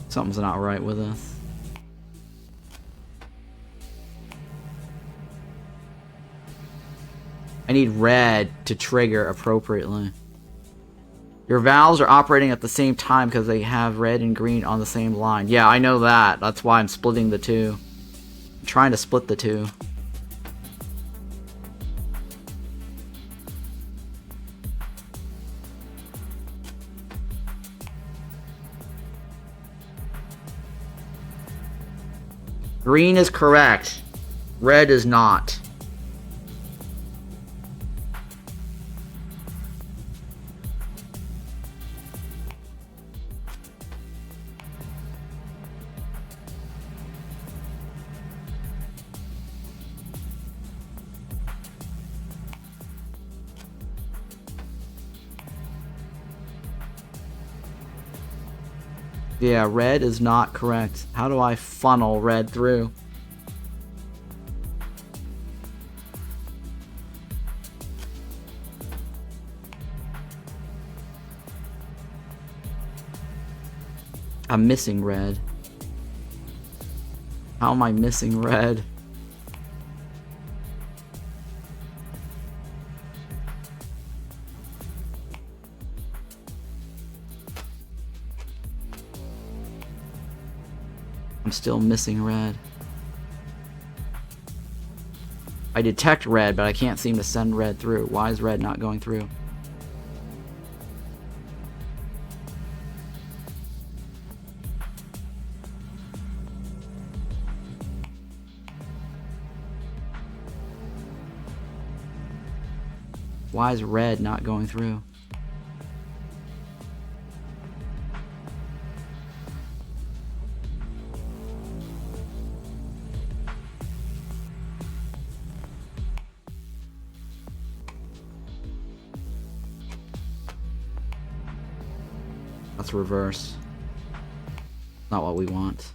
Something's not right with us. I need red to trigger appropriately. Your valves are operating at the same time because they have red and green on the same line. Yeah, I know that. That's why I'm splitting the two. I'm trying to split the two. Green is correct. Red is not. Yeah, red is not correct. How do I funnel red through? I'm missing red. How am I missing red? I'm still missing red. I detect red, but I can't seem to send red through. Why is red not going through? Why is red not going through? it's reversed. Not what we want.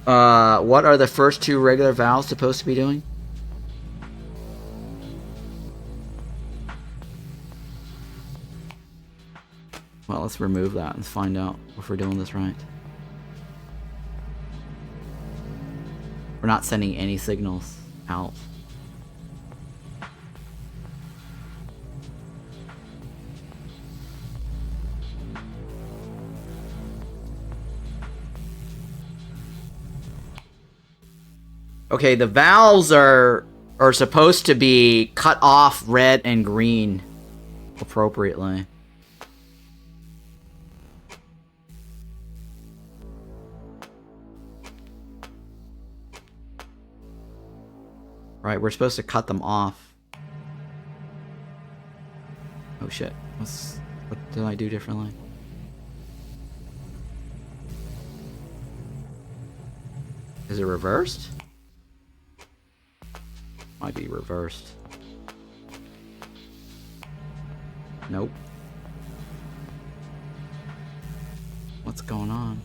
What are the first two regular valves supposed to be doing? Well, let's remove that and find out if we're doing this right. We're not sending any signals out. Okay, the valves are supposed to be cut off red and green appropriately. Right, we're supposed to cut them off. Oh shit. What did I do differently? Is it reversed? Might be reversed. Nope. What's going on?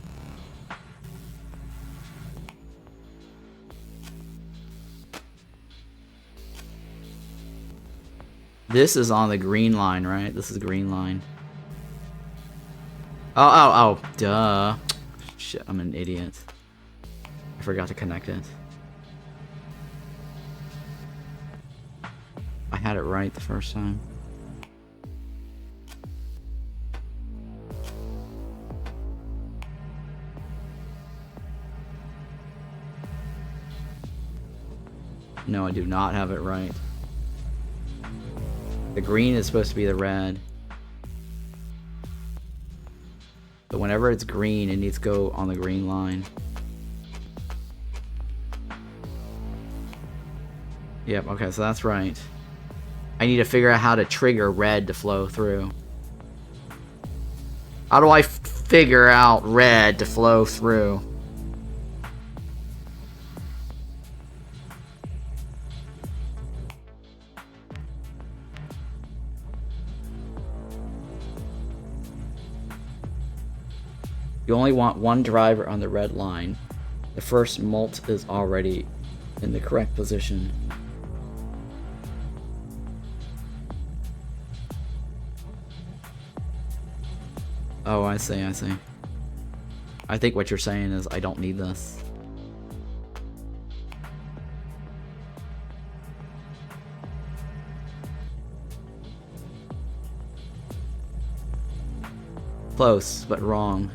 This is on the green line, right? This is green line. Oh, duh. Shit, I'm an idiot. I forgot to connect it. I had it right the first time. No, I do not have it right. The green is supposed to be the red. But whenever it's green, it needs to go on the green line. Yep, okay, so that's right. I need to figure out how to trigger red to flow through. How do I figure out red to flow through? You only want one driver on the red line. The first mult is already in the correct position. Oh, I see, I see. I think what you're saying is I don't need this. Close, but wrong.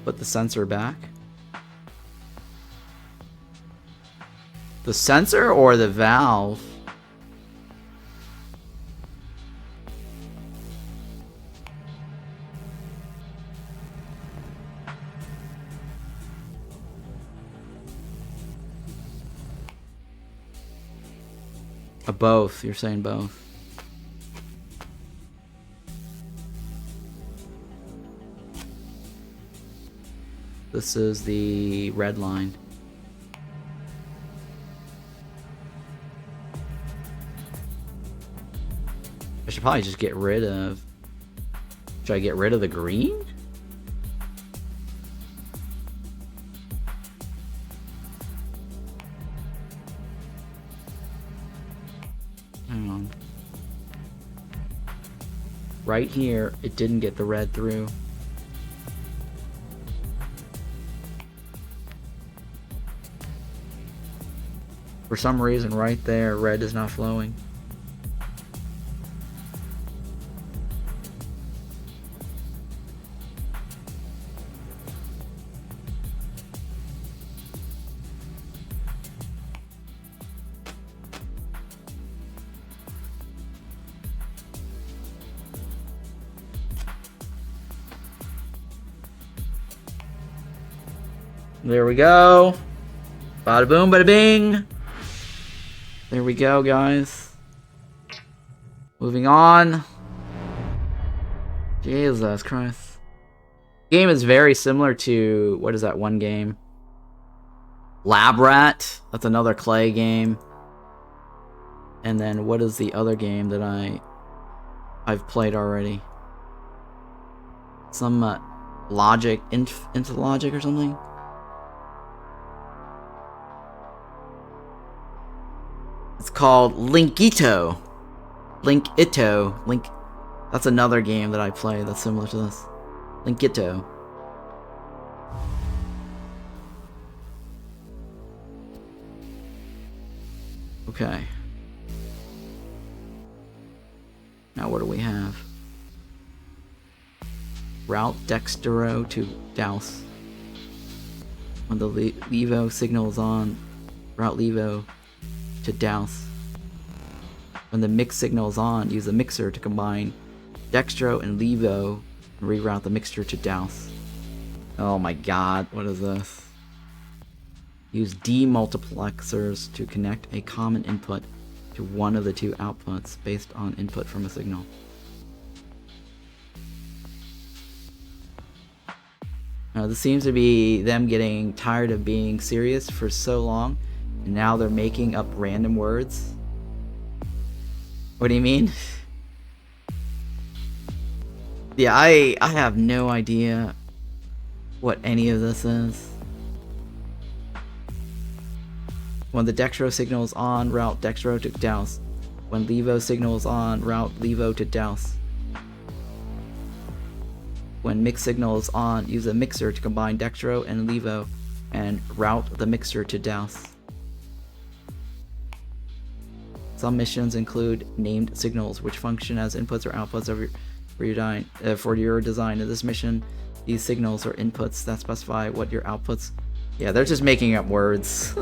Put the sensor back. The sensor or the valve? Both. You're saying both. This is the red line. I should probably just get rid of... Should I get rid of the green? Hang on. Right here, it didn't get the red through. For some reason, right there, red is not flowing. There we go. Bada boom, bada bing. There we go, guys. Moving on. Jesus Christ. Game is very similar to... What is that one game? Lab Rat. That's another clay game. And then what is the other game that I've played already? Some Logic, into Logic or something? It's called Linkito. Linkito. That's another game that I play that's similar to this. Linkito. Okay. Now what do we have? Route Dextero to Douse. When the Levo signal is on, route Levo to Douse. When the mix signal is on, use a mixer to combine Dextro and Levo and reroute the mixture to Douse. Oh my god, what is this? Use demultiplexers to connect a common input to one of the two outputs based on input from a signal. This seems to be them getting tired of being serious for so long, and now they're making up random words. What do you mean? Yeah, I have no idea what any of this is. When the Dextro signal is on, route Dextro to Douse. When Levo signal is on, route Levo to Douse. When mix signal is on, use a mixer to combine Dextro and Levo and route the mixer to Douse. Some missions include named signals which function as inputs or outputs for your design. In this mission, these signals are inputs that specify what your outputs. Yeah, they're just making up words.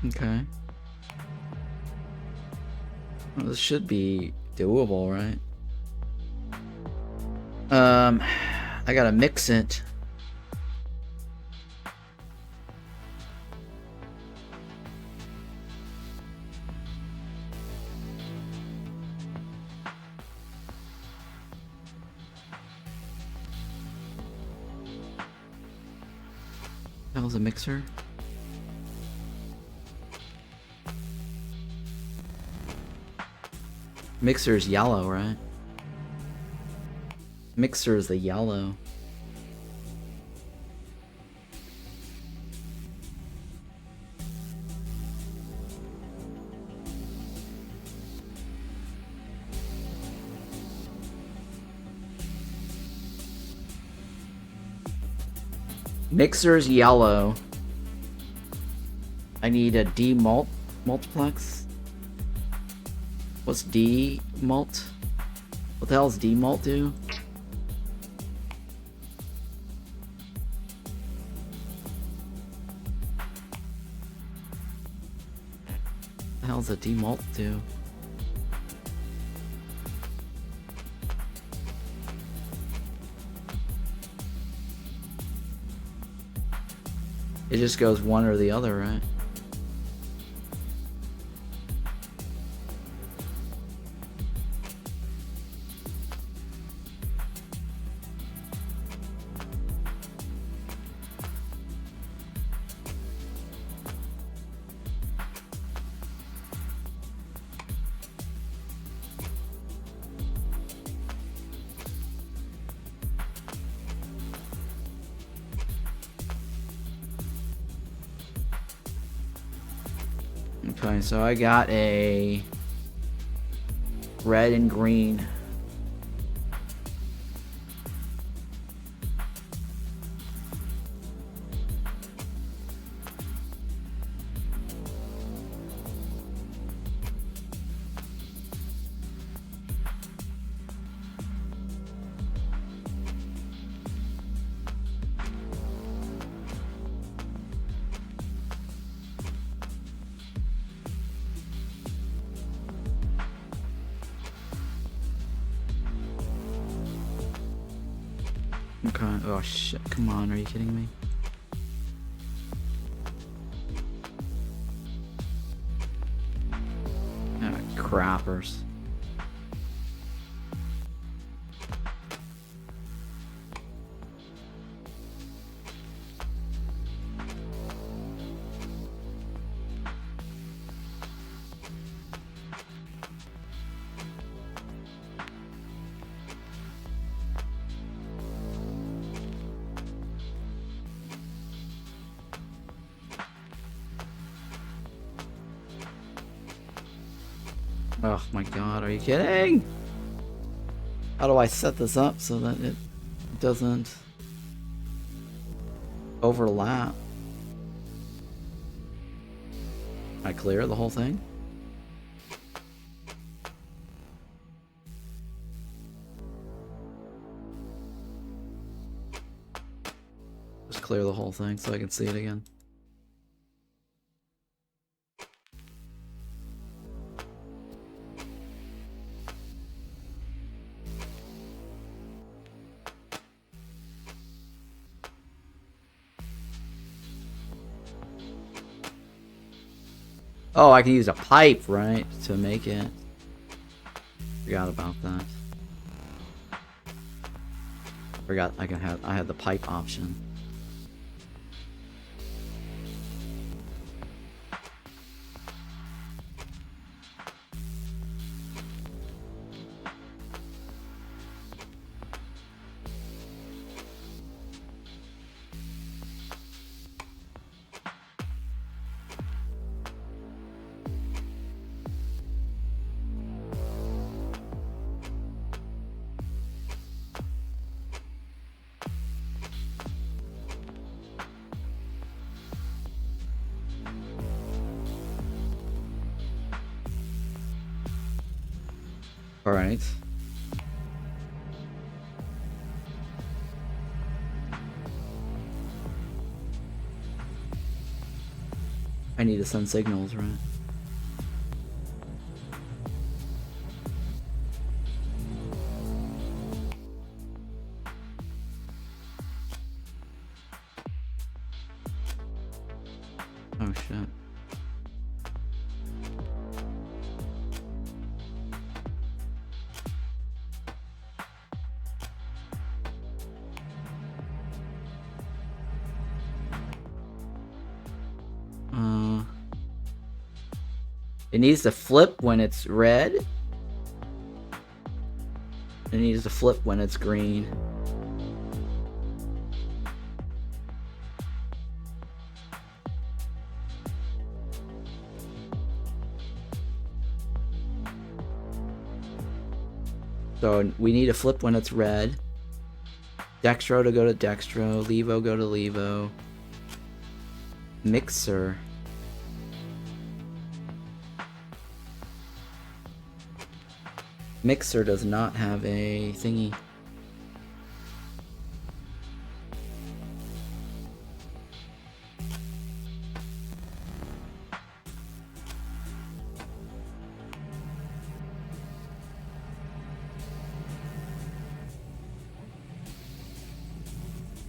Okay. Well, this should be doable, right? I gotta mix it. That was a mixer. Mixer's yellow, right? Mixer is the yellow. Mixer's yellow. I need a multiplex. What's demult? What the hell does demult do? What the hell does a demult do? It just goes one or the other, right? Okay, so I got a red and green. Okay. Oh shit! Come on, are you kidding me? Ah, crappers. Oh my god, are you kidding? How do I set this up so that it doesn't overlap? I clear the whole thing? Just clear the whole thing so I can see it again. Oh, I can use a pipe, right, to make it. Forgot about that. Forgot I had the pipe option. All right. I need to send signals, right? Oh shit. It needs to flip when it's red. It needs to flip when it's green. So we need to flip when it's red. Dextro to go to dextro. Levo go to levo. Mixer. Mixer does not have a thingy.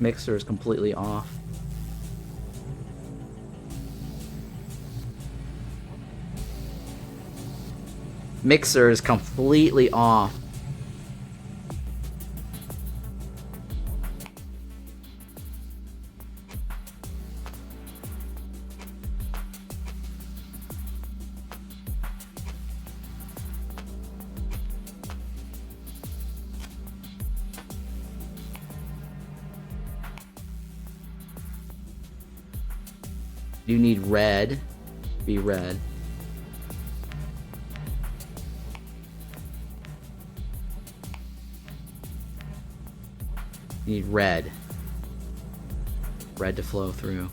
Mixer is completely off. Mixer is completely off. You need red. Be red. You need red. Red to flow through.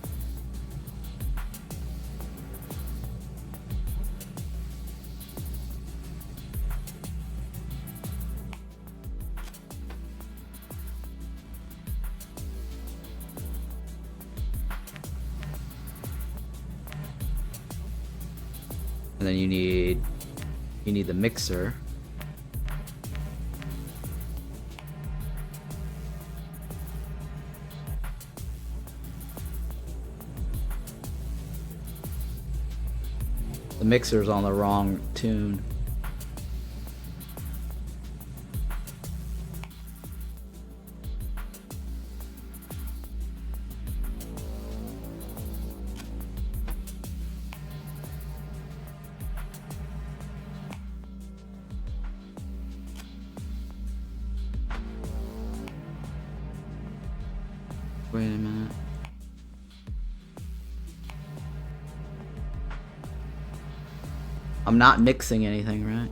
And then you need the mixer. The mixer's on the wrong tune. Wait a minute. I'm not mixing anything, right?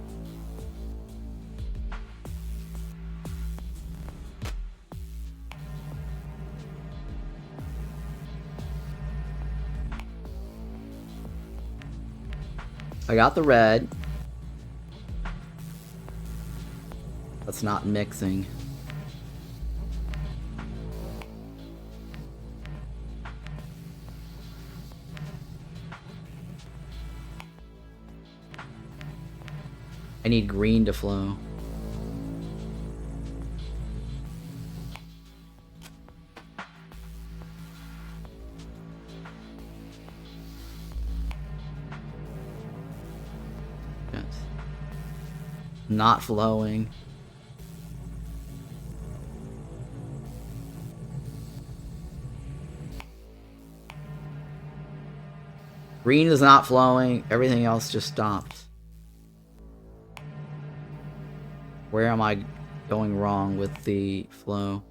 I got the red. That's not mixing. I need green to flow. Yes. Not flowing. Green is not flowing. Everything else just stopped. Where am I going wrong with the flow?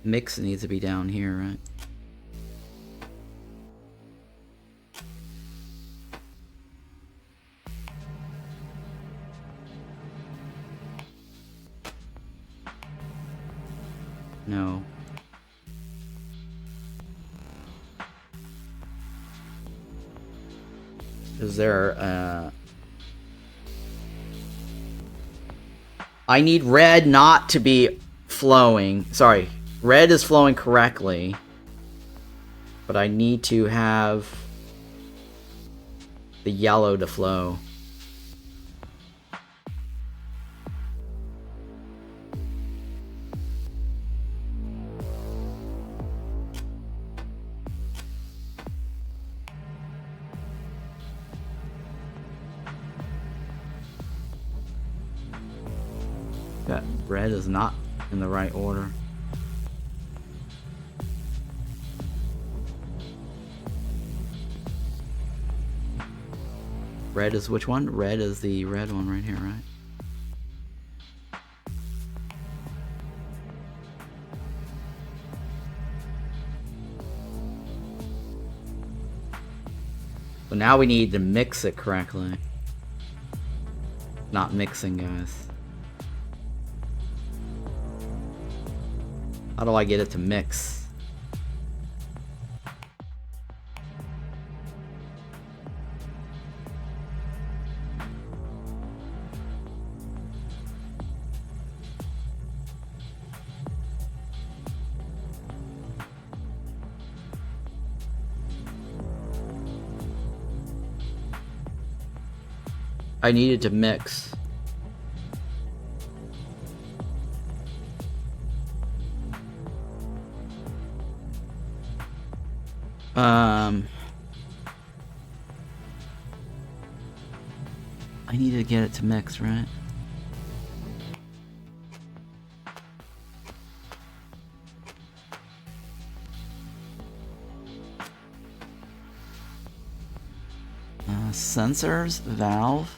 Mix needs to be down here, right? No. Is there I need red not to be flowing. Sorry, red is flowing correctly, but I need to have the yellow to flow. That red is not in the right order. Red is which one? Red is the red one right here, right? So now we need to mix it correctly. Not mixing, guys. How do I get it to mix? I needed to mix. I needed to get it to mix, right? Sensors, valve.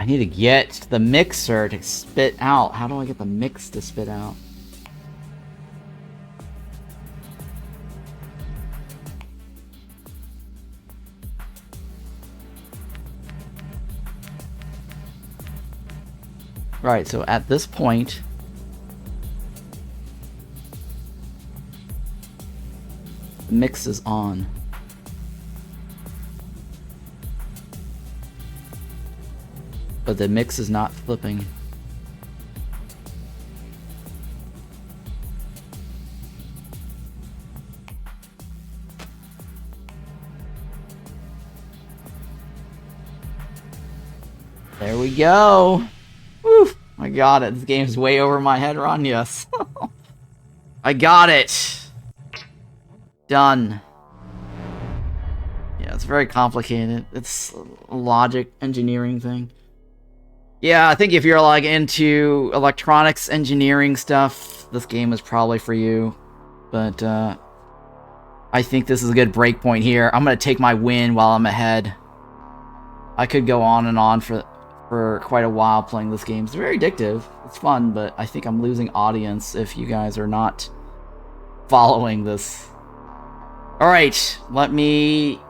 I need to get the mixer to spit out. How do I get the mix to spit out? Right, so at this point, the mix is on. But the mix is not flipping. There we go. Woo! I got it. This game's way over my head, Ron. Yes. I got it. Done. Yeah, it's very complicated. It's a logic engineering thing. Yeah, I think if you're like into electronics engineering stuff, this game is probably for you. But I think this is a good break point here. I'm gonna take my win while I'm ahead. I could go on and on for quite a while playing this game. It's very addictive. It's fun, but I think I'm losing audience if you guys are not following this. Alright, let me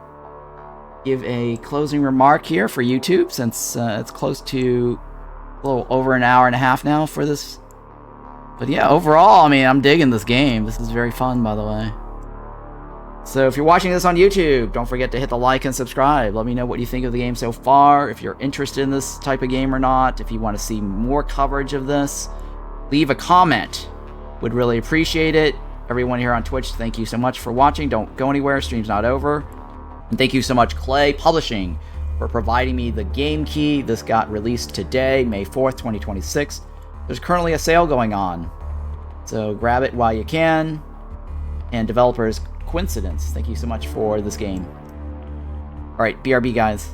give a closing remark here for YouTube, since it's close to a little over an hour and a half now for this. But yeah, overall, I mean, I'm digging this game. This is very fun, by the way. So if you're watching this on YouTube, don't forget to hit the like and subscribe. Let me know what you think of the game so far, if you're interested in this type of game or not, if you want to see more coverage of this. Leave a comment. Would really appreciate it. Everyone here on Twitch, thank you so much for watching. Don't go anywhere, stream's not over. And thank you so much, Clay Publishing, for providing me the game key. This got released today, May 4th, 2026. There's currently a sale going on, so grab it while you can. And developers, Coincidence, thank you so much for this game. Alright, BRB guys.